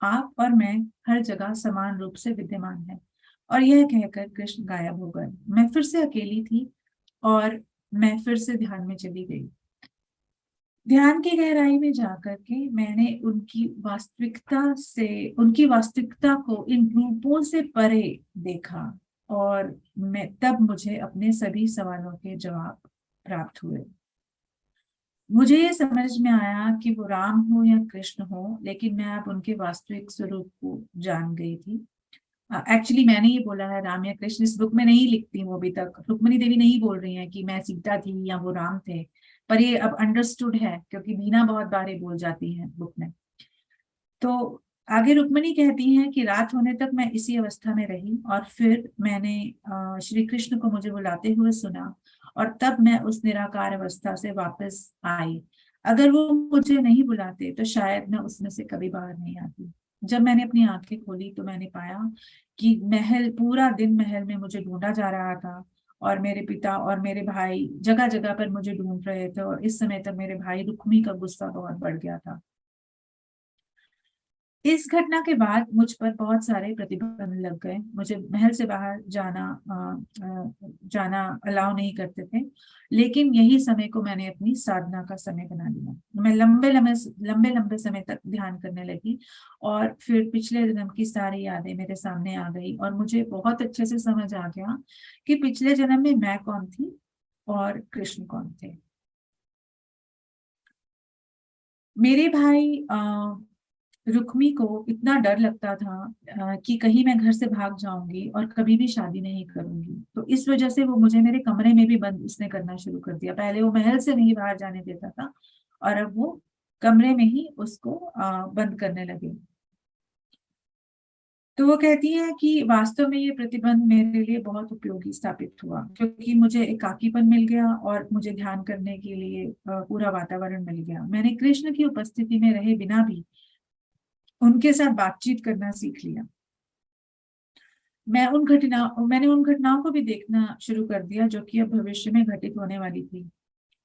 आप और मैं हर जगह समान रूप से विद्यमान है। और यह कहकर कृष्ण गायब हो गए। मैं फिर से अकेली थी और मैं फिर से ध्यान में चली गई। ध्यान की गहराई में जाकर के मैंने उनकी वास्तविकता को इन रूपों से परे देखा, और मैं तब मुझे अपने सभी सवालों के जवाब प्राप्त हुए। मुझे ये समझ में आया कि वो राम हो या कृष्ण हो, लेकिन मैं अब उनके वास्तविक स्वरूप को जान गई थी। एक्चुअली मैंने ये बोला है राम या कृष्ण, इस बुक में नहीं लिखती हूँ अभी तक, रुक्मिणी देवी नहीं बोल रही है कि मैं सीता थी या वो राम थे। पर ये अब अंडरस्टूड है क्योंकि बीना बहुत बार बोल जाती है बुक में। तो आगे रुक्मिणी कहती हैं कि रात होने तक मैं इसी अवस्था में रही, और फिर मैंने श्री कृष्ण को मुझे बुलाते हुए सुना, और तब मैं उस निराकार अवस्था से वापस आई। अगर वो मुझे नहीं बुलाते तो शायद मैं उसमें से कभी बाहर नहीं आती। जब मैंने अपनी आंखें खोली तो मैंने पाया कि पूरा दिन महल में मुझे ढूंढा जा रहा था, और मेरे पिता और मेरे भाई जगह जगह पर मुझे ढूंढ रहे थे, और इस समय तक मेरे भाई रुक्मी का गुस्सा बहुत बढ़ गया था। इस घटना के बाद मुझ पर बहुत सारे प्रतिबंध लग गए। मुझे महल से बाहर जाना अलाउ नहीं करते थे, लेकिन यही समय को मैंने अपनी साधना का समय बना लिया। मैं लंबे लंबे समय तक ध्यान करने लगी, और फिर पिछले जन्म की सारी यादें मेरे सामने आ गई, और मुझे बहुत अच्छे से समझ आ गया कि पिछले जन्म में मैं कौन थी और कृष्ण कौन थे। मेरे भाई रुक्मी को इतना डर लगता था कि कहीं मैं घर से भाग जाऊंगी और कभी भी शादी नहीं करूंगी। तो इस वजह से वो मुझे मेरे कमरे में भी बंद उसने करना शुरू कर दिया। पहले वो महल से नहीं बाहर जाने देता था और अब वो कमरे में ही उसको बंद करने लगे। तो वो कहती है कि वास्तव में ये प्रतिबंध मेरे लिए बहुत उपयोगी साबित हुआ, क्योंकि मुझे एकाकीपन मिल गया और मुझे ध्यान करने के लिए पूरा वातावरण मिल गया। मैंने कृष्ण की उपस्थिति में रहे बिना भी उनके साथ बातचीत करना सीख लिया। मैंने उन घटनाओं को भी देखना शुरू कर दिया जो कि अब भविष्य में घटित होने वाली थी।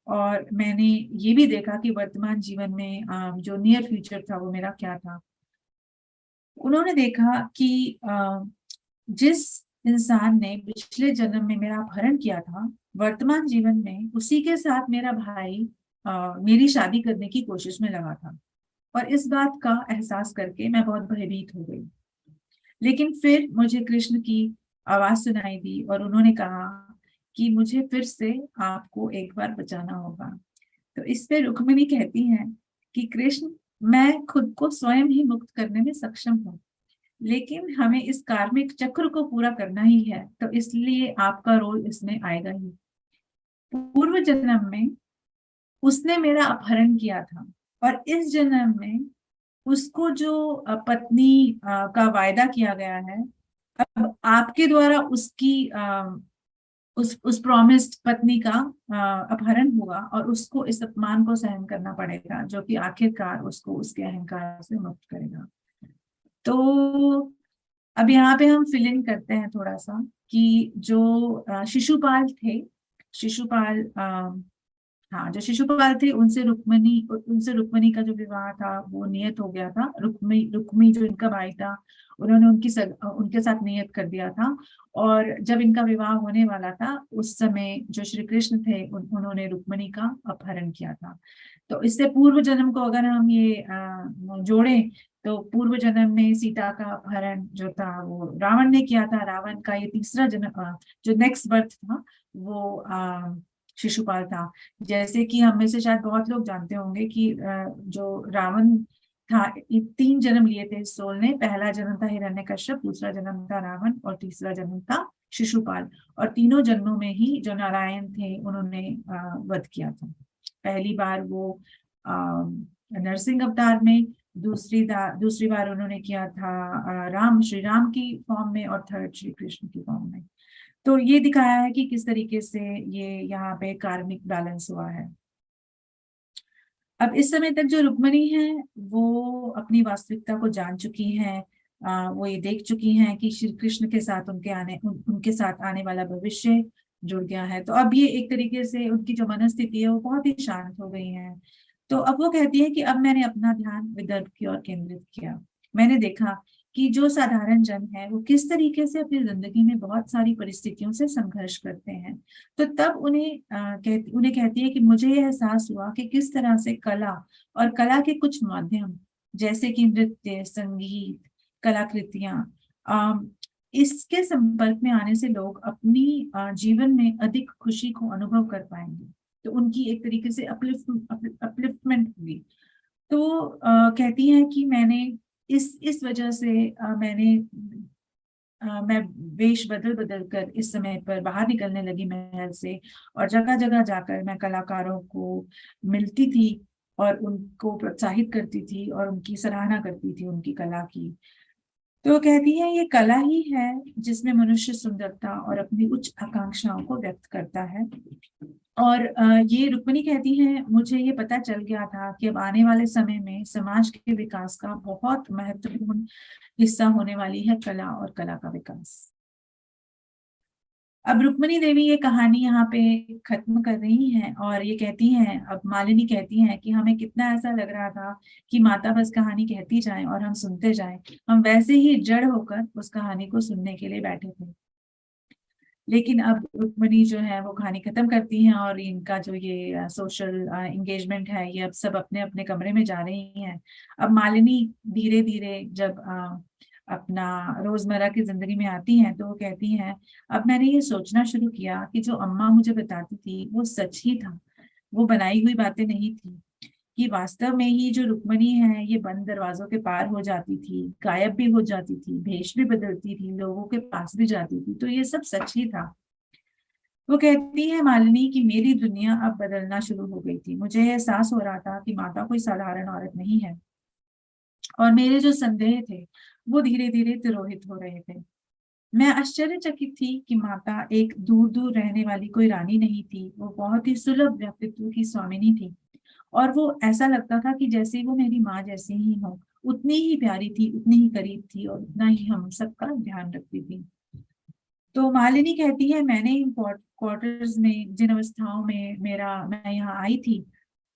और मैंने ये भी देखा कि वर्तमान जीवन में जो नियर फ्यूचर था वो मेरा क्या था। उन्होंने देखा कि जिस इंसान ने पिछले जन्म में मेरा अपहरण किया था, वर्तमान जीवन में उसी के साथ मेरा भाई मेरी शादी करने की कोशिश में लगा था। और इस बात का एहसास करके मैं बहुत भयभीत हो गई। लेकिन फिर मुझे कृष्ण की आवाज सुनाई दी और उन्होंने कहा कि मुझे फिर से आपको एक बार बचाना होगा। तो इस पे रुक्मिणी कहती है कि कृष्ण, मैं खुद को स्वयं ही मुक्त करने में सक्षम हूँ, लेकिन हमें इस कार्मिक चक्र को पूरा करना ही है, तो इसलिए आपका रोल इसमें आएगा ही। पूर्व जन्म में उसने मेरा अपहरण किया था और इस जन्म में उसको जो पत्नी का वायदा किया गया है, अब आपके द्वारा उसकी उस प्रॉमिस्ड पत्नी का अपहरण हुआ और उसको इस अपमान को सहन करना पड़ेगा, जो कि आखिरकार उसको उसके अहंकार से मुक्त करेगा। तो अब यहाँ पे हम फिल इन करते हैं थोड़ा सा कि जो शिशुपाल थे, शिशुपाल हाँ, जो शिशुपाल थे उनसे रुक्मिणी का जो विवाह था वो नियत हो गया था। रुक्मी रुक्मी जो इनका भाई था, उन्होंने उनके साथ नियत कर दिया था। और जब इनका विवाह होने वाला था उस समय जो श्री कृष्ण थे उन्होंने रुक्मिणी का अपहरण किया था। तो इससे पूर्व जन्म को अगर हम ये जोड़ें तो पूर्व जन्म में सीता का अपहरण जो था वो रावण ने किया था। रावण का ये तीसरा जन्म जो नेक्स्ट बर्थ था वो शिशुपाल था। जैसे कि हम में से शायद बहुत लोग जानते होंगे कि जो रावण था, ये 3 जन्म लिए थे इस सोल ने। पहला जन्म था हिरण्यकश्यप, दूसरा जन्म था रावण और तीसरा जन्म था शिशुपाल। और तीनों जन्मों में ही जो नारायण थे उन्होंने वध किया था। पहली बार वो नरसिंह अवतार में, दूसरी बार उन्होंने किया था श्री राम की फॉर्म में और थर्ड श्री कृष्ण की फॉर्म में। तो ये दिखाया है कि किस तरीके से ये यहाँ पे कार्मिक बैलेंस हुआ है। अब इस समय तक जो रुक्मिणी है वो अपनी वास्तविकता को जान चुकी हैं। वो ये देख चुकी हैं कि श्री कृष्ण के साथ उनके साथ आने वाला भविष्य जुड़ गया है। तो अब ये एक तरीके से उनकी जो मनस्थिति है वो बहुत ही शांत हो गई है। तो अब वो कहती है कि अब मैंने अपना ध्यान विदर्भ की ओर केंद्रित किया। मैंने देखा कि जो साधारण जन है वो किस तरीके से अपनी जिंदगी में बहुत सारी परिस्थितियों से संघर्ष करते हैं। तो तब उन्हें कहती है कि मुझे यह एहसास हुआ कि किस तरह से कला और कला के कुछ माध्यम जैसे कि नृत्य, संगीत, कलाकृतियां, इसके संपर्क में आने से लोग अपनी जीवन में अधिक खुशी को अनुभव कर पाएंगे। तो उनकी एक तरीके से अपलिफ्टमेंट हुई। तो कहती है कि मैंने इस वजह से मैं वेश बदल बदल कर इस समय पर बाहर निकलने लगी महल से, और जगह जगह जाकर मैं कलाकारों को मिलती थी और उनको प्रोत्साहित करती थी और उनकी सराहना करती थी उनकी कला की। तो वो कहती है ये कला ही है जिसमें मनुष्य सुंदरता और अपनी उच्च आकांक्षाओं को व्यक्त करता है। और ये रुक्मिणी कहती है मुझे ये पता चल गया था कि अब आने वाले समय में समाज के विकास का बहुत महत्वपूर्ण हिस्सा होने वाली है कला और कला का विकास। अब रुक्मिणी देवी ये कहानी यहाँ पे खत्म कर रही हैं और ये कहती हैं, अब मालिनी कहती हैं कि हमें कितना ऐसा लग रहा था कि माता बस कहानी कहती जाए और हम सुनते जाएं। हम वैसे ही जड़ होकर उस कहानी को सुनने के लिए बैठे थे। लेकिन अब रुक्मिणी जो है वो कहानी खत्म करती हैं और इनका जो ये सोशल एंगेजमेंट है ये अब सब अपने अपने कमरे में जा रही हैं। अब मालिनी धीरे धीरे जब अपना रोजमर्रा की जिंदगी में आती हैं तो वो कहती हैं अब मैंने ये सोचना शुरू किया कि जो अम्मा मुझे बताती थी वो सच ही था, वो बनाई हुई बातें नहीं थी। कि वास्तव में ही जो रुक्मणी है ये बंद दरवाजों के पार हो जाती थी, गायब भी हो जाती थी, भेष भी बदलती थी, लोगों के पास भी जाती थी, तो ये सब सच ही था। वो कहती है मालिनी कि मेरी दुनिया अब बदलना शुरू हो गई थी। मुझे एहसास हो रहा था कि माता कोई साधारण औरत नहीं है, और मेरे जो संदेह थे वो धीरे धीरे तिरोहित हो रहे थे। मैं आश्चर्यचकित थी कि माता एक दूर दूर रहने वाली कोई रानी नहीं थी, वो बहुत ही सुलभ व्यक्तित्व की स्वामिनी थी। और वो ऐसा लगता था कि जैसे वो मेरी माँ जैसी ही हो, उतनी ही प्यारी थी, उतनी ही करीब थी, और उतना ही हम सबका ध्यान रखती थी। तो मालिनी कहती है मैंने इन क्वार्टर्स में जिन अवस्थाओं में मैं यहाँ आई थी,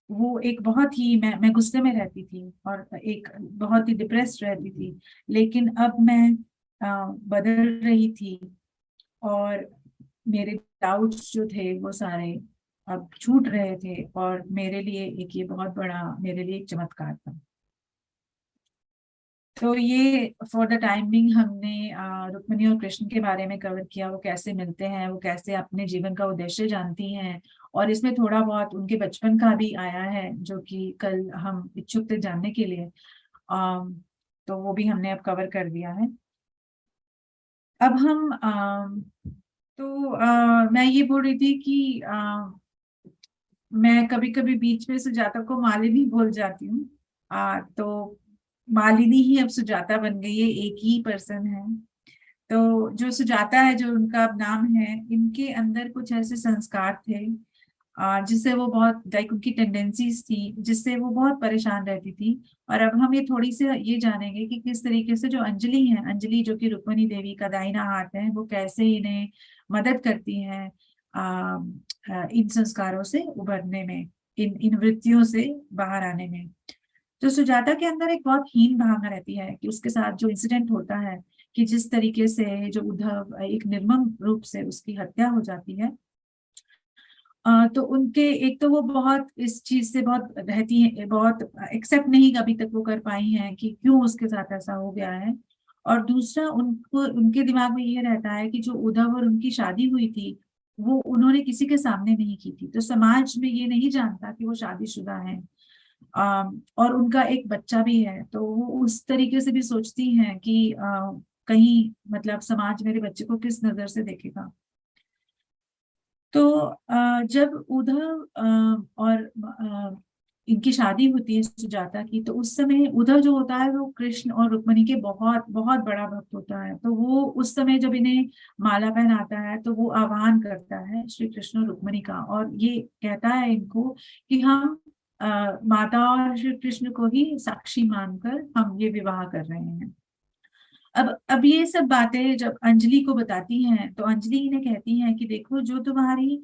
वो एक बहुत ही मैं गुस्से में रहती थी और एक बहुत ही डिप्रेस्ड रहती थी। लेकिन अब मैं बदल रही थी, और मेरे डाउट्स जो थे वो सारे अब छूट रहे थे, और मेरे लिए एक ये बहुत बड़ा मेरे लिए एक चमत्कार था। तो ये फॉर द टाइम बिंग हमने रुक्मिणी और कृष्ण के बारे में कवर किया, वो कैसे मिलते हैं, वो कैसे अपने जीवन का उद्देश्य जानती हैं, और इसमें थोड़ा बहुत उनके बचपन का भी आया है जो कि कल हम इच्छुक थे जानने के लिए। तो वो भी हमने अब कवर कर दिया है। अब हम मैं ये बोल रही थी कि मैं कभी कभी बीच में सुजाता को मालिनी बोल जाती हूँ। तो मालिनी ही अब सुजाता बन गई है, एक ही पर्सन है। तो जो सुजाता है, जो उनका अब नाम है, इनके अंदर कुछ ऐसे संस्कार थे जिससे वो बहुत लाइक उनकी टेंडेंसीज थी जिससे वो बहुत परेशान रहती थी। और अब हम ये थोड़ी सी ये जानेंगे कि किस तरीके से जो अंजलि है, अंजलि जो कि रुक्मिणी देवी का दाहिना हाथ है, वो कैसे इन्हें मदद करती हैं इन संस्कारों से उभरने में, इन वृत्तियों से बाहर आने में। तो सुजाता के अंदर एक बहुत हीन भावना रहती है कि उसके साथ जो इंसिडेंट होता है, कि जिस तरीके से जो उद्धव एक निर्मम रूप से उसकी हत्या हो जाती है, तो उनके एक तो वो बहुत इस चीज से बहुत रहती है, बहुत एक्सेप्ट नहीं अभी तक वो कर पाई हैं कि क्यों उसके साथ ऐसा हो गया है। और दूसरा, उनको उनके दिमाग में ये रहता है कि जो उद्धव और उनकी शादी हुई थी वो उन्होंने किसी के सामने नहीं की थी, तो समाज में ये नहीं जानता कि वो शादीशुदा है। और उनका एक बच्चा भी है, तो वो उस तरीके से भी सोचती हैं कि कहीं मतलब समाज मेरे बच्चे को किस नजर से देखेगा। तो जब उद्धव और इनकी शादी होती है सुजाता की, तो उस समय उद्धव जो होता है वो कृष्ण और रुक्मिणी के बहुत बहुत बड़ा भक्त होता है। तो वो उस समय जब इन्हें माला पहनाता है तो वो आह्वान करता है श्री कृष्ण और रुक्मिणी का, और ये कहता है इनको कि हम माता और श्री कृष्ण को ही साक्षी मानकर हम ये विवाह कर रहे हैं। अब ये सब बातें जब अंजलि को बताती हैं, तो अंजलि इन्हें कहती हैं कि देखो, जो तुम्हारी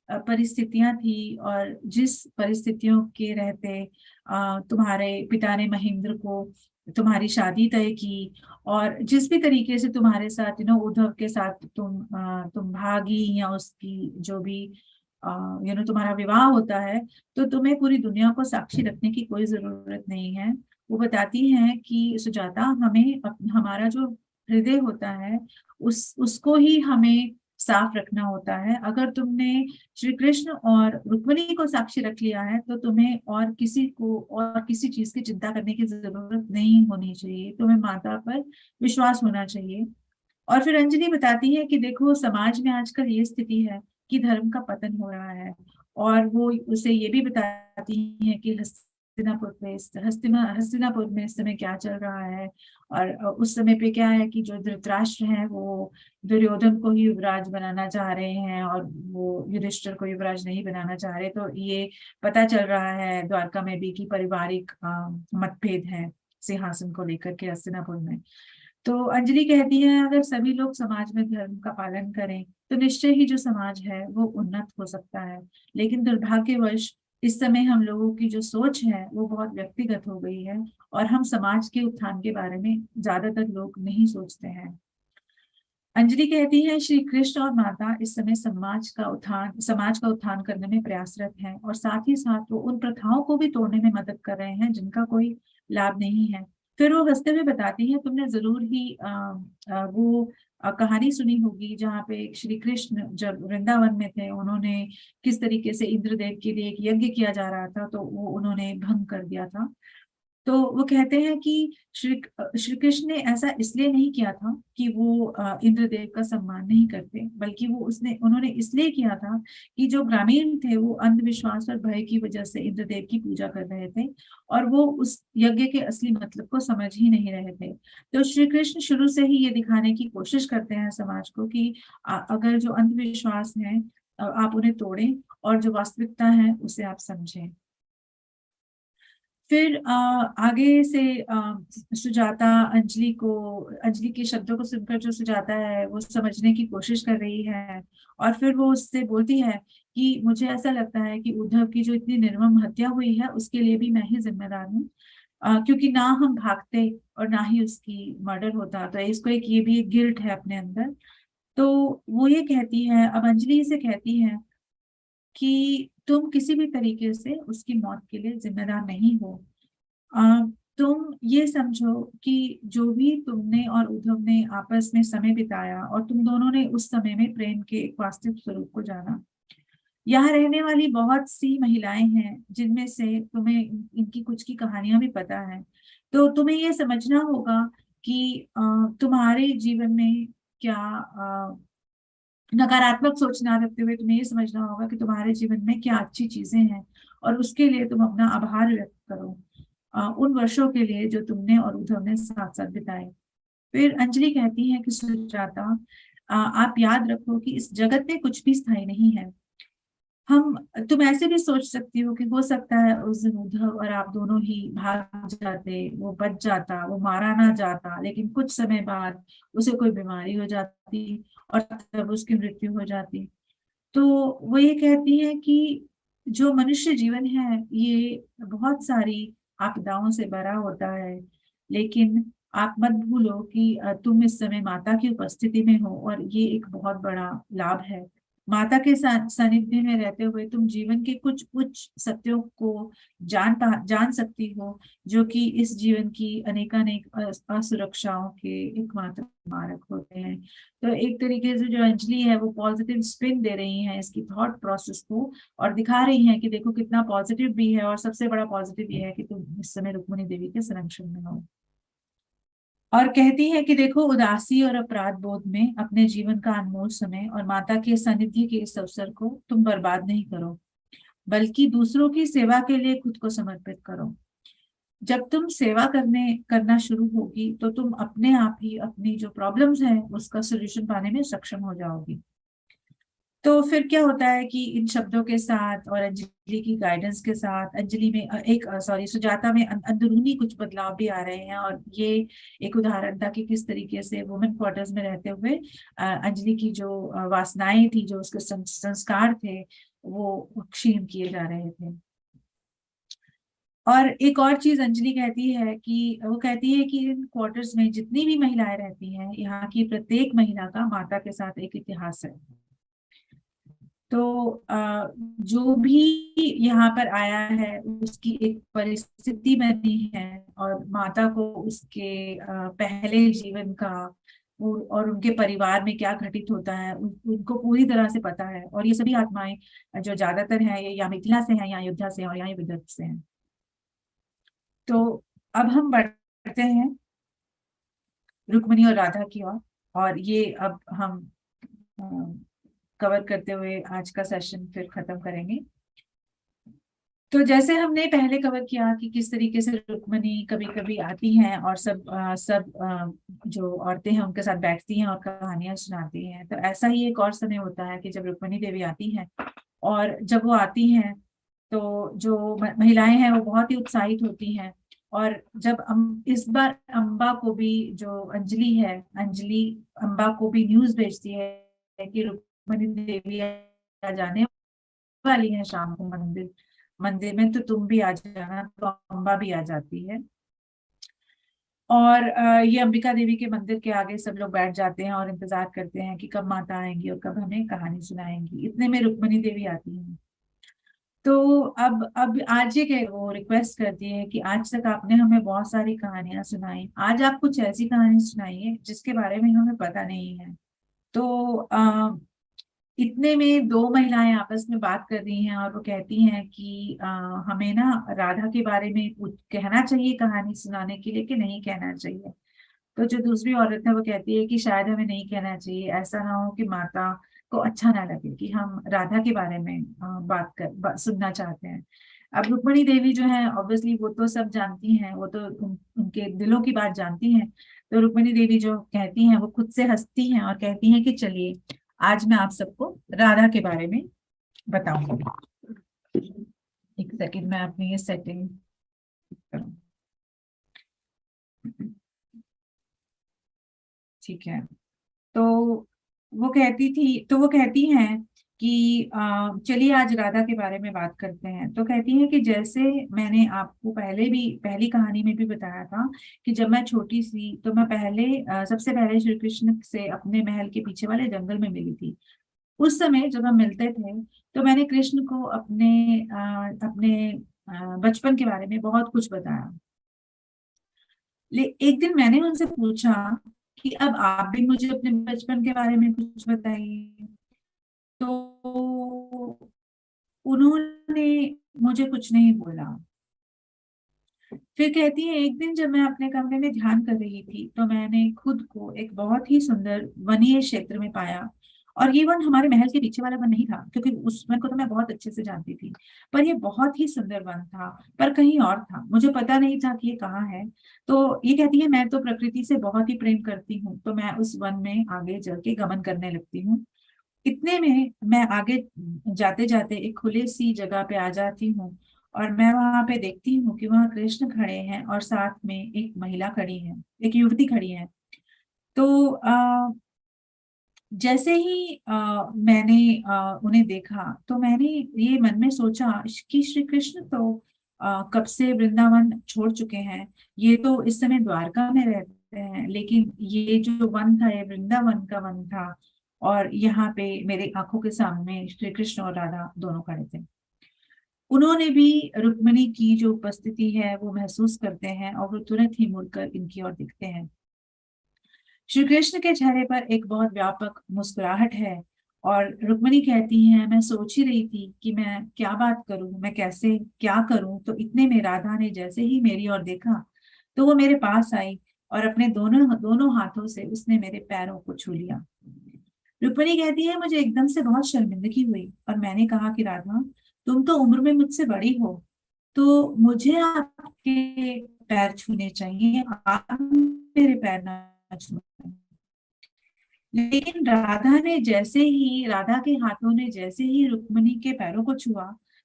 परिस्थितियां थी और जिस परिस्थितियों के रहते तुम्हारे पिता ने महेंद्र को तुम्हारी शादी तय की, और जिस भी तरीके से तुम्हारे साथ उद्धव के साथ तुम भागी, या उसकी जो भी तुम्हारा विवाह होता है, तो तुम्हें पूरी दुनिया को साक्षी रखने की कोई जरूरत नहीं है। वो बताती हैं कि सुजाता, हमें हमारा जो हृदय होता है उसको ही हमें साफ रखना होता है। अगर तुमने श्री कृष्ण और रुक्मिणी को साक्षी रख लिया है तो तुम्हें और किसी को और किसी चीज की चिंता करने की जरूरत नहीं होनी चाहिए, तुम्हें माता पर विश्वास होना चाहिए। और फिर अंजलि बताती है कि देखो, समाज में आजकल ये स्थिति है कि धर्म का पतन हो रहा है। और वो उसे ये भी बताती है कि हस्तिनापुर में इस समय क्या चल रहा है। और उस समय पे क्या है कि जो धृतराष्ट्र है वो दुर्योधन को ही युवराज बनाना चाह रहे हैं, और वो युधिष्ठिर को युवराज नहीं बनाना चाह रहे। तो ये पता चल रहा है द्वारका में भी कि पारिवारिक मतभेद है सिंहासन को लेकर के हस्तिनापुर में। तो अंजलि कहती है अगर सभी लोग समाज में धर्म का पालन करें तो निश्चय ही जो समाज है वो उन्नत हो सकता है। लेकिन दुर्भाग्यवश इस समय हम लोगों की जो सोच है वो बहुत व्यक्तिगत हो गई है, और हम समाज के उत्थान के बारे में ज्यादातर लोग नहीं सोचते हैं। अंजलि कहती है श्री कृष्ण और माता इस समय समाज का उत्थान करने में प्रयासरत हैं, और साथ ही साथ वो उन प्रथाओं को भी तोड़ने में मदद कर रहे हैं जिनका कोई लाभ नहीं है। फिर वो हंसते हुए बताती है तुमने जरूर ही वो कहानी सुनी होगी, जहाँ पे श्री कृष्ण जब वृंदावन में थे, उन्होंने किस तरीके से इंद्रदेव के लिए एक यज्ञ किया जा रहा था, तो वो उन्होंने भंग कर दिया था। तो वो कहते हैं कि श्री कृष्ण ने ऐसा इसलिए नहीं किया था कि वो इंद्रदेव का सम्मान नहीं करते, बल्कि वो उसने उन्होंने इसलिए किया था कि जो ग्रामीण थे वो अंधविश्वास और भय की वजह से इंद्रदेव की पूजा कर रहे थे, और वो उस यज्ञ के असली मतलब को समझ ही नहीं रहे थे। तो श्री कृष्ण शुरू से ही ये दिखाने की कोशिश करते हैं समाज को कि अगर जो अंधविश्वास है आप उन्हें तोड़ें, और जो वास्तविकता है उसे आप समझें। फिर आगे से सुजाता अंजलि के शब्दों को सुनकर जो सुजाता है वो समझने की कोशिश कर रही है, और फिर वो उससे बोलती है कि मुझे ऐसा लगता है कि उद्धव की जो इतनी निर्मम हत्या हुई है उसके लिए भी मैं ही जिम्मेदार हूँ, क्योंकि ना हम भागते और ना ही उसकी मर्डर होता, तो इसको एक ये भी एक गिल्ट है अपने अंदर। तो वो ये कहती है, अब अंजलि से कहती है कि तुम किसी भी तरीके से उसकी मौत के लिए जिम्मेदार नहीं हो। आ, तुम ये समझो कि जो भी तुमने और उद्धव ने आपस में समय बिताया, और तुम दोनों ने उस समय में प्रेम के एक वास्तविक स्वरूप को जाना। यहाँ रहने वाली बहुत सी महिलाएं हैं जिनमें से तुम्हें इनकी कुछ की कहानियां भी पता है। तो तुम्हें ये समझना होगा कि तुम्हारे जीवन में क्या नकारात्मक सोच ना रखते हुए तुम्हें ये समझना होगा कि तुम्हारे जीवन में क्या अच्छी चीजें हैं, और उसके लिए तुम अपना आभार व्यक्त करो उन वर्षों के लिए जो तुमने और उद्धव ने साथ साथ बिताए। फिर अंजलि कहती है कि सुजाता, आप याद रखो कि इस जगत में कुछ भी स्थायी नहीं है। हम तुम ऐसे भी सोच सकती हो कि हो सकता है उस दिन उद्धव और आप दोनों ही भाग जाते, वो बच जाता, वो मारा ना जाता, लेकिन कुछ समय बाद उसे कोई बीमारी हो जाती और तब उसकी मृत्यु हो जाती। तो वो ये कहती है कि जो मनुष्य जीवन है ये बहुत सारी आपदाओं से भरा होता है, लेकिन आप मत भूलो कि तुम इस समय माता की उपस्थिति में हो, और ये एक बहुत बड़ा लाभ है। माता के सानिध्य में रहते हुए तुम जीवन के कुछ उच्च सत्यों को जान सकती हो, जो कि इस जीवन की अनेकानेक असुरक्षाओं के एकमात्र मारक होते हैं। तो एक तरीके से जो अंजलि है वो पॉजिटिव स्पिन दे रही है इसकी थॉट प्रोसेस को, और दिखा रही है कि देखो कितना पॉजिटिव भी है, और सबसे बड़ा पॉजिटिव ये है कि तुम इस समय रुक्मिणी देवी के संरक्षण में हो। और कहती है कि देखो, उदासी और अपराध बोध में अपने जीवन का अनमोल समय और माता के सानिध्य के इस अवसर को तुम बर्बाद नहीं करो, बल्कि दूसरों की सेवा के लिए खुद को समर्पित करो। जब तुम सेवा करना शुरू होगी तो तुम अपने आप ही अपनी जो प्रॉब्लम्स हैं उसका सोल्यूशन पाने में सक्षम हो जाओगी। तो फिर क्या होता है कि इन शब्दों के साथ और अंजलि की गाइडेंस के साथ अंजलि में एक सॉरी सुजाता में अंदरूनी कुछ बदलाव भी आ रहे हैं, और ये एक उदाहरण था कि किस तरीके से वुमेन क्वार्टर्स में रहते हुए अंजलि की जो वासनाएं थी, जो उसके संस्कार थे, वो क्षीण किए जा रहे थे। और एक और चीज अंजलि कहती है कि वो कहती है कि इन क्वार्टर्स में जितनी भी महिलाएं रहती हैं, यहाँ की प्रत्येक महिला का माता के साथ एक इतिहास है। तो जो भी यहाँ पर आया है उसकी एक परिस्थिति बनी है, और माता को उसके पहले जीवन का और उनके परिवार में क्या घटित होता है उनको पूरी तरह से पता है। और ये सभी आत्माएं जो ज्यादातर हैं ये या मिथिला से हैं या अयोध्या से हैं और या विदर्भ से हैं। तो अब हम बढ़ते हैं रुक्मिणी और राधा की ओर, और ये अब हम कवर करते हुए आज का सेशन फिर खत्म करेंगे। तो जैसे हमने पहले कवर किया कि किस तरीके से रुक्मिणी कभी कभी आती हैं और जो औरतें हैं उनके साथ बैठती हैं और कहानियां सुनाती हैं, तो ऐसा ही एक और समय होता है कि जब रुक्मिणी देवी आती हैं, और जब वो आती हैं तो जो महिलाएं हैं वो बहुत ही उत्साहित होती हैं। और जब इस बार अम्बा को भी, जो अंजलि है, अंजलि अम्बा को भी न्यूज भेजती है कि रुक्मिणी देवी आ जाने वाली है शाम को मंदिर मंदिर में, तो तुम भी आ जाना। तो अम्बा भी आ जाती है, और ये अंबिका देवी के मंदिर के आगे सब लोग बैठ जाते हैं और इंतजार करते हैं कि कब माता आएंगी और कब हमें कहानी सुनाएंगी। इतने में रुक्मिणी देवी आती हैं। तो अब आज ये कह वो रिक्वेस्ट करती है कि आज तक आपने हमें बहुत सारी कहानियां सुनाई, आज आप कुछ ऐसी कहानी सुनाइए जिसके बारे में हमें पता नहीं है। तो इतने में दो महिलाएं आपस में बात कर रही हैं और वो कहती हैं कि हमें ना राधा के बारे में कुछ कहना चाहिए कहानी सुनाने के लिए कि नहीं कहना चाहिए। तो जो दूसरी औरत है वो कहती है कि शायद हमें नहीं कहना चाहिए, ऐसा ना हो कि माता को अच्छा ना लगे कि हम राधा के बारे में सुनना चाहते हैं। अब रुक्मणी देवी जो है ऑब्वियसली वो तो सब जानती हैं, वो तो उनके दिलों की बात जानती हैं। तो रुक्मणी देवी जो कहती हैं वो खुद से हंसती हैं और कहती हैं कि चलिए आज मैं आप सबको राधा के बारे में बताऊंगी। एक सेकंड मैं अपनी ये सेटिंग करूं। ठीक है। तो वो कहती हैं कि चलिए आज राधा के बारे में बात करते हैं। तो कहती हैं कि जैसे मैंने आपको पहले भी पहली कहानी में भी बताया था कि जब मैं छोटी सी तो मैं सबसे पहले श्री कृष्ण से अपने महल के पीछे वाले जंगल में मिली थी। उस समय जब हम मिलते थे तो मैंने कृष्ण को अपने बचपन के बारे में बहुत कुछ बताया। एक दिन मैंने उनसे पूछा कि अब आप भी मुझे अपने बचपन के बारे में कुछ बताइए। तो उन्होंने मुझे कुछ नहीं बोला। फिर कहती है एक दिन जब मैं अपने कमरे में ध्यान कर रही थी तो मैंने खुद को एक बहुत ही सुंदर वनीय क्षेत्र में पाया। और ये वन हमारे महल के पीछे वाला वन नहीं था, क्योंकि उस वन को तो मैं बहुत अच्छे से जानती थी। पर ये बहुत ही सुंदर वन था, पर कहीं और था, मुझे पता नहीं था कि ये कहाँ है। तो ये कहती है मैं तो प्रकृति से बहुत ही प्रेम करती हूँ, तो मैं उस वन में आगे चल के गमन करने लगती हूँ। इतने में मैं आगे जाते जाते एक खुली सी जगह पे आ जाती हूँ और मैं वहां पे देखती हूँ कि वहां कृष्ण खड़े हैं और साथ में एक महिला खड़ी है, एक युवती खड़ी है। तो जैसे ही मैंने उन्हें देखा तो मैंने ये मन में सोचा कि श्री कृष्ण तो कब से वृंदावन छोड़ चुके हैं। ये तो इस समय द्वारका में रहते हैं, लेकिन ये जो वन था ये वृंदावन का वन था। और यहाँ पे मेरे आंखों के सामने श्री कृष्ण और राधा दोनों खड़े थे। उन्होंने भी रुक्मिणी की जो उपस्थिति है वो महसूस करते हैं और वो तुरंत ही मुड़कर इनकी ओर दिखते हैं। श्री कृष्ण के चेहरे पर एक बहुत व्यापक मुस्कुराहट है और रुक्मिणी कहती है मैं सोच ही रही थी कि मैं क्या बात करूं, मैं कैसे क्या करूं। तो इतने में राधा ने जैसे ही मेरी ओर देखा तो वो मेरे पास आई और अपने दोनों दोनों हाथों से उसने मेरे पैरों को छू लिया। रुक्मिणी कहती है मुझे एकदम से बहुत शर्मिंदगी हुई और मैंने कहा कि राधा तुम तो उम्र में मुझसे बड़ी हो, तो मुझे आपके पैर छूने चाहिए, आप मेरे पैर ना छूना। लेकिन राधा के हाथों ने जैसे ही रुक्मिणी के पैरों को छुआ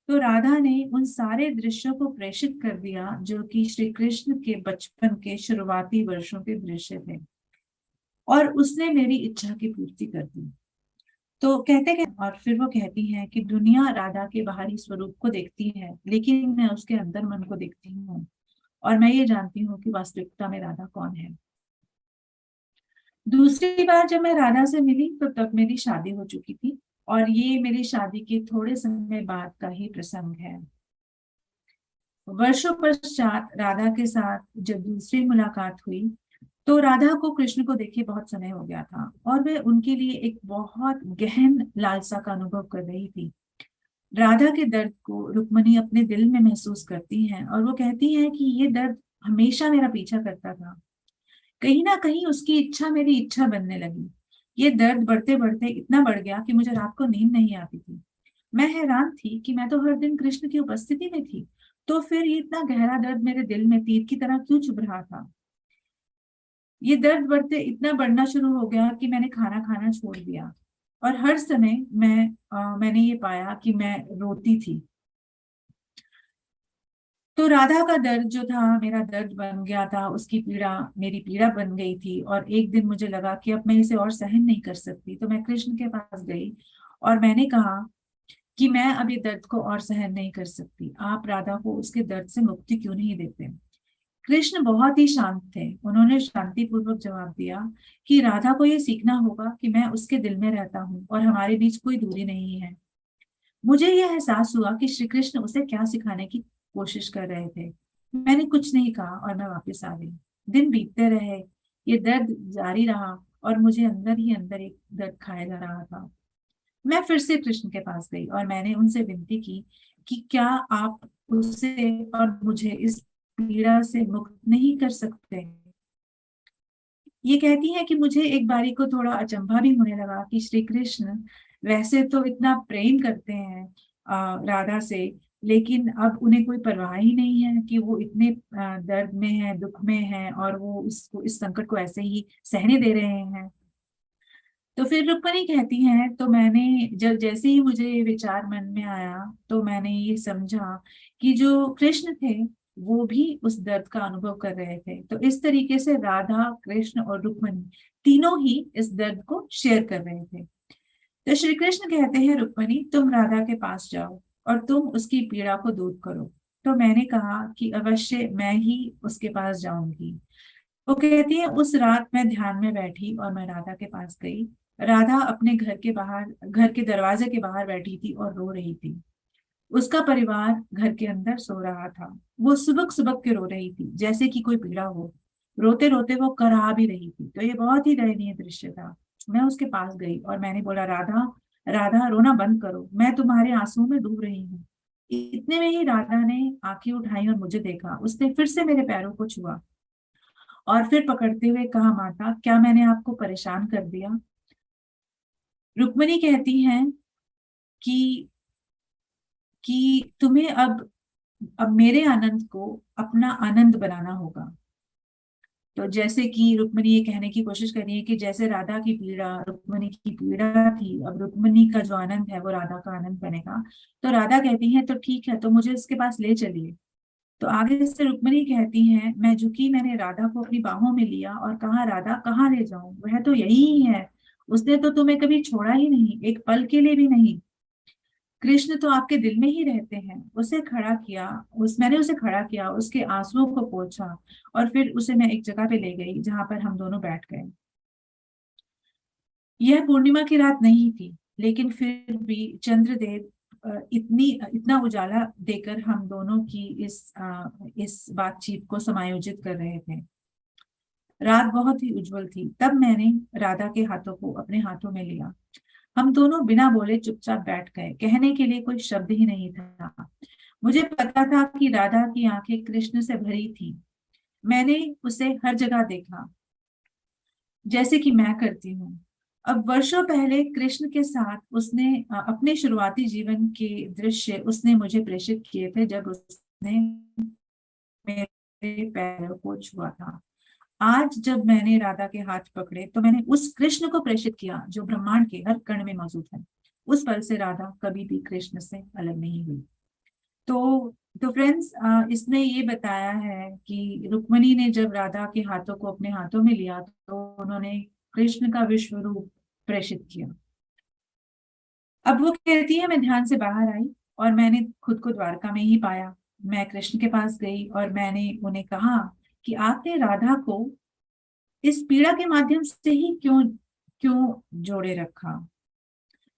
तो राधा ने उन सारे दृश्यों को प्रेषित कर दिया जो कि श्री कृष्ण के बचपन के शुरुआती वर्षों के दृश्य थे, और उसने मेरी इच्छा की पूर्ति कर दी। तो कहते हैं और फिर वो कहती हैं कि दुनिया राधा के बाहरी स्वरूप को देखती है, लेकिन मैं उसके अंदर मन को देखती हूँ और मैं ये जानती हूँ कि वास्तविकता में राधा कौन है। दूसरी बार जब मैं राधा से मिली तो तब मेरी शादी हो चुकी थी और ये मेरी शादी के थोड़े समय बाद का ही प्रसंग है। वर्षों पश्चात राधा के साथ जब दूसरी मुलाकात हुई तो राधा को कृष्ण को देखे बहुत समय हो गया था और वे उनके लिए एक बहुत गहन लालसा का अनुभव कर रही थी। राधा के दर्द को रुक्मिणी अपने दिल में महसूस करती हैं और वो कहती हैं कि ये दर्द हमेशा मेरा पीछा करता था। कहीं ना कहीं उसकी इच्छा मेरी इच्छा बनने लगी। ये दर्द बढ़ते बढ़ते इतना बढ़ गया कि मुझे रात को नींद नहीं आती थी। मैं हैरान थी कि मैं तो हर दिन कृष्ण की उपस्थिति में थी, तो फिर ये इतना गहरा दर्द मेरे दिल में तीर की तरह क्यों चुभ रहा था। ये दर्द बढ़ते इतना बढ़ना शुरू हो गया कि मैंने खाना खाना छोड़ दिया और हर समय मैंने ये पाया कि मैं रोती थी। तो राधा का दर्द जो था मेरा दर्द बन गया था, उसकी पीड़ा मेरी पीड़ा बन गई थी। और एक दिन मुझे लगा कि अब मैं इसे और सहन नहीं कर सकती, तो मैं कृष्ण के पास गई और मैंने कहा कि मैं अब ये दर्द को और सहन नहीं कर सकती, आप राधा को उसके दर्द से मुक्ति क्यों नहीं देते। कृष्ण बहुत ही शांत थे, उन्होंने शांति पूर्वक जवाब दिया कि राधा को ये सीखना होगा कि मैं उसके दिल में रहता हूँ और हमारे बीच कोई दूरी नहीं है। मुझे यह एहसास हुआ कि श्री कृष्ण उसे क्या सिखाने की कोशिश कर रहे थे। मैंने कुछ नहीं कहा और मैं वापस आ गई। दिन बीतते रहे, ये दर्द जारी रहा और मुझे अंदर ही अंदर एक दर्द खाया जा रहा था। मैं फिर से कृष्ण के पास गई और मैंने उनसे विनती की कि क्या आप उसे और मुझे इस पीड़ा से मुक्त नहीं कर सकते। ये कहती है कि मुझे एक बारी को थोड़ा अचंभा भी होने लगा कि श्री कृष्ण वैसे तो इतना प्रेम करते हैं राधा से, लेकिन अब उन्हें कोई परवाह ही नहीं है कि वो इतने दर्द में है, दुख में है, और वो इसको, इस संकट को ऐसे ही सहने दे रहे हैं। तो फिर रुक्मणी कहती है, तो मैंने जब जैसे ही मुझे ये विचार मन में आया तो मैंने ये समझा कि जो कृष्ण थे वो भी उस दर्द का अनुभव कर रहे थे। तो इस तरीके से राधा, कृष्ण और रुक्मणी तीनों ही इस दर्द को शेयर कर रहे थे। तो श्री कृष्ण कहते हैं, रुक्मणी तुम राधा के पास जाओ और तुम उसकी पीड़ा को दूर करो। तो मैंने कहा कि अवश्य मैं ही उसके पास जाऊंगी। वो कहती है, उस रात मैं ध्यान में बैठी और मैं राधा के पास गई। राधा अपने घर के बाहर, घर के दरवाजे के बाहर बैठी थी और रो रही थी। उसका परिवार घर के अंदर सो रहा था। वो सुबक सुबक के रो रही थी जैसे कि कोई पीड़ा हो। रोते रोते वो कराह भी रही थी। तो ये बहुत ही दयनीय दृश्य था। मैं उसके पास गई और मैंने बोला, राधा, राधा रोना बंद करो, मैं तुम्हारे आंसुओं में डूब रही हूँ। इतने में ही राधा ने आंखें उठाई और मुझे देखा। उसने फिर से मेरे पैरों को छुआ और फिर पकड़ते हुए कहा, माता क्या मैंने आपको परेशान कर दिया। रुक्मिणी कहती हैं कि तुम्हें अब मेरे आनंद को अपना आनंद बनाना होगा। तो जैसे कि रुक्मिणी ये कहने की कोशिश कर रही है कि जैसे राधा की पीड़ा रुक्मिणी की पीड़ा थी, अब रुक्मिणी का जो आनंद है वो राधा का आनंद बनेगा। तो राधा कहती है, तो ठीक है, तो मुझे इसके पास ले चलिए। तो आगे से रुक्मिणी कहती है, मैं झुकी, मैंने राधा को अपनी बाहों में लिया और कहा, राधा कहाँ ले जाऊं, वह तो यही ही है। उसने तो तुम्हें कभी छोड़ा ही नहीं, एक पल के लिए भी नहीं। कृष्ण तो आपके दिल में ही रहते हैं। उसे खड़ा किया, उस मैंने उसे खड़ा किया, उसके आंसुओं को पोंछा और फिर उसे मैं एक जगह पे ले गई जहां पर हम दोनों बैठ गए। यह पूर्णिमा की रात नहीं थी, लेकिन फिर भी चंद्रदेव इतना उजाला देकर हम दोनों की इस बातचीत को समायोजित कर रहे थे। रात बहुत ही उज्जवल थी। तब मैंने राधा के हाथों को अपने हाथों में लिया। हम दोनों बिना बोले चुपचाप बैठ गए। कहने के लिए कोई शब्द ही नहीं था। मुझे पता था कि राधा की आंखें कृष्ण से भरी थी। मैंने उसे हर जगह देखा, जैसे कि मैं करती हूँ। अब वर्षों पहले कृष्ण के साथ उसने अपने शुरुआती जीवन के दृश्य उसने मुझे प्रेषित किए थे, जब उसने मेरे पैरों को छुआ था। आज जब मैंने राधा के हाथ पकड़े तो मैंने उस कृष्ण को प्रेषित किया जो ब्रह्मांड के हर कण में मौजूद है। उस पल से राधा कभी भी कृष्ण से अलग नहीं हुई। तो फ्रेंड्स, इसमें ये बताया है कि रुक्मिणी ने जब राधा के हाथों को अपने हाथों में लिया तो उन्होंने कृष्ण का विश्व रूप प्रेषित किया। अब वो कहती है, मैं ध्यान से बाहर आई और मैंने खुद को द्वारका में ही पाया। मैं कृष्ण के पास गई और मैंने उन्हें कहा कि आपने राधा को इस पीड़ा के माध्यम से ही क्यों क्यों जोड़े रखा।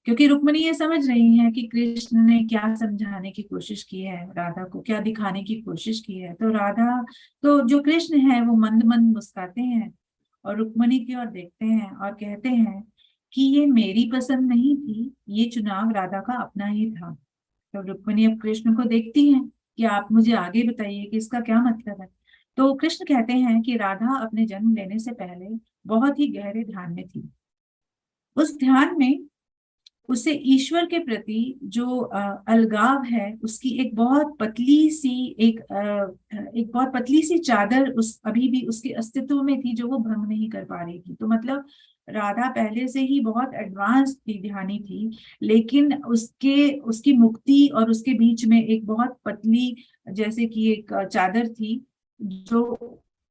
क्योंकि रुक्मिणी ये समझ रही है कि कृष्ण ने क्या समझाने की कोशिश की है, राधा को क्या दिखाने की कोशिश की है। तो राधा, तो जो कृष्ण है वो मंद मंद मुस्काते हैं और रुक्मिणी की ओर देखते हैं और कहते हैं कि ये मेरी पसंद नहीं थी, ये चुनाव राधा का अपना ही था। तो रुक्मिणी अब कृष्ण को देखती हैं कि आप मुझे आगे बताइए कि इसका क्या मतलब है। तो कृष्ण कहते हैं कि राधा अपने जन्म लेने से पहले बहुत ही गहरे ध्यान में थी। उस ध्यान में उसे ईश्वर के प्रति जो अलगाव है, उसकी एक बहुत पतली सी चादर उस अभी भी उसके अस्तित्व में थी, जो वो भंग नहीं कर पा रही थी। तो मतलब राधा पहले से ही बहुत एडवांस थी, ध्यानी थी, लेकिन उसके उसकी मुक्ति और उसके बीच में एक बहुत पतली, जैसे कि एक चादर थी, जो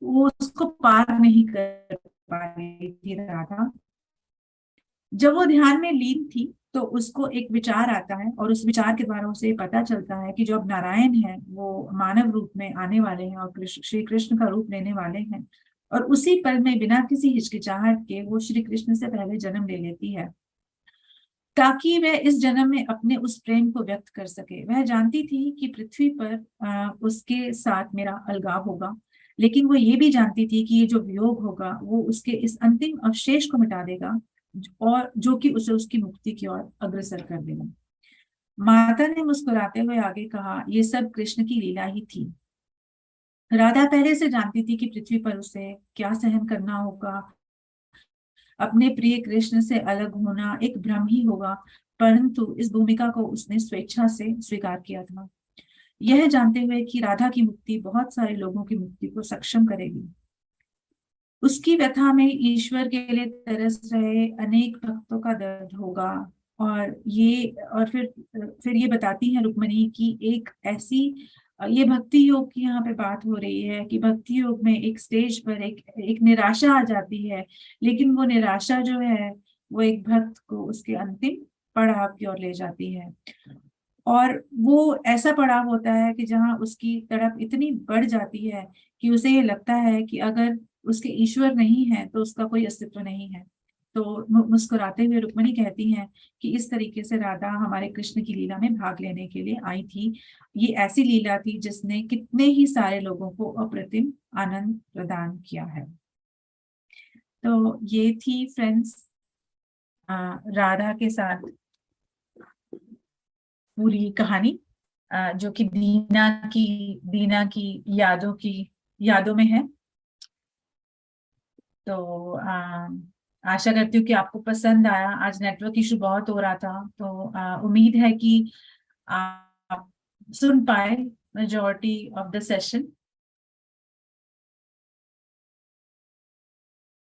वो उसको पार नहीं कर पा रही थी राधा। जब वो ध्यान में लीन थी तो उसको एक विचार आता है और उस विचार के द्वारा उसे पता चलता है कि जो अब नारायण है वो मानव रूप में आने वाले हैं और श्री कृष्ण का रूप लेने वाले हैं। और उसी पल में बिना किसी हिचकिचाहट के वो श्री कृष्ण से पहले जन्म ले लेती है। ताकि वह इस जन्म में अपने उस प्रेम को व्यक्त कर सके। वह जानती थी कि पृथ्वी पर उसके साथ मेरा अलगाव होगा, लेकिन वो ये भी जानती थी कि ये जो वियोग होगा वो उसके इस अंतिम अवशेष को मिटा देगा, और जो कि उसे उसकी मुक्ति की ओर अग्रसर कर देगा। माता ने मुस्कुराते हुए आगे कहा, ये सब कृष्ण की लीला ही थी। राधा पहले से जानती थी कि पृथ्वी पर उसे क्या सहन करना होगा। अपने प्रिय कृष्ण से अलग होना एक भ्रम ही होगा, परंतु इस भूमिका को उसने स्वेच्छा से स्वीकार किया था, यह जानते हुए कि राधा की मुक्ति बहुत सारे लोगों की मुक्ति को सक्षम करेगी। उसकी व्यथा में ईश्वर के लिए तरस रहे अनेक भक्तों का दर्द होगा। और फिर ये बताती हैं रुक्मणी की एक ऐसी, ये भक्ति योग की यहाँ पे बात हो रही है कि भक्ति योग में एक स्टेज पर एक एक निराशा आ जाती है, लेकिन वो निराशा जो है वो एक भक्त को उसके अंतिम पड़ाव की ओर ले जाती है। और वो ऐसा पड़ाव होता है कि जहाँ उसकी तड़प इतनी बढ़ जाती है कि उसे ये लगता है कि अगर उसके ईश्वर नहीं है तो उसका कोई अस्तित्व नहीं है। तो मुस्कुराते हुए रुक्मिणी कहती हैं कि इस तरीके से राधा हमारे कृष्ण की लीला में भाग लेने के लिए आई थी। ये ऐसी लीला थी जिसने कितने ही सारे लोगों को अप्रतिम आनंद प्रदान किया है। तो ये थी फ्रेंड्स राधा के साथ पूरी कहानी, जो कि दीना की यादों में है। तो आशा करती हूँ कि आपको पसंद आया। आज नेटवर्क इशू बहुत हो रहा था, तो उम्मीद है कि आप सुन पाए मेजॉरिटी ऑफ द सेशन।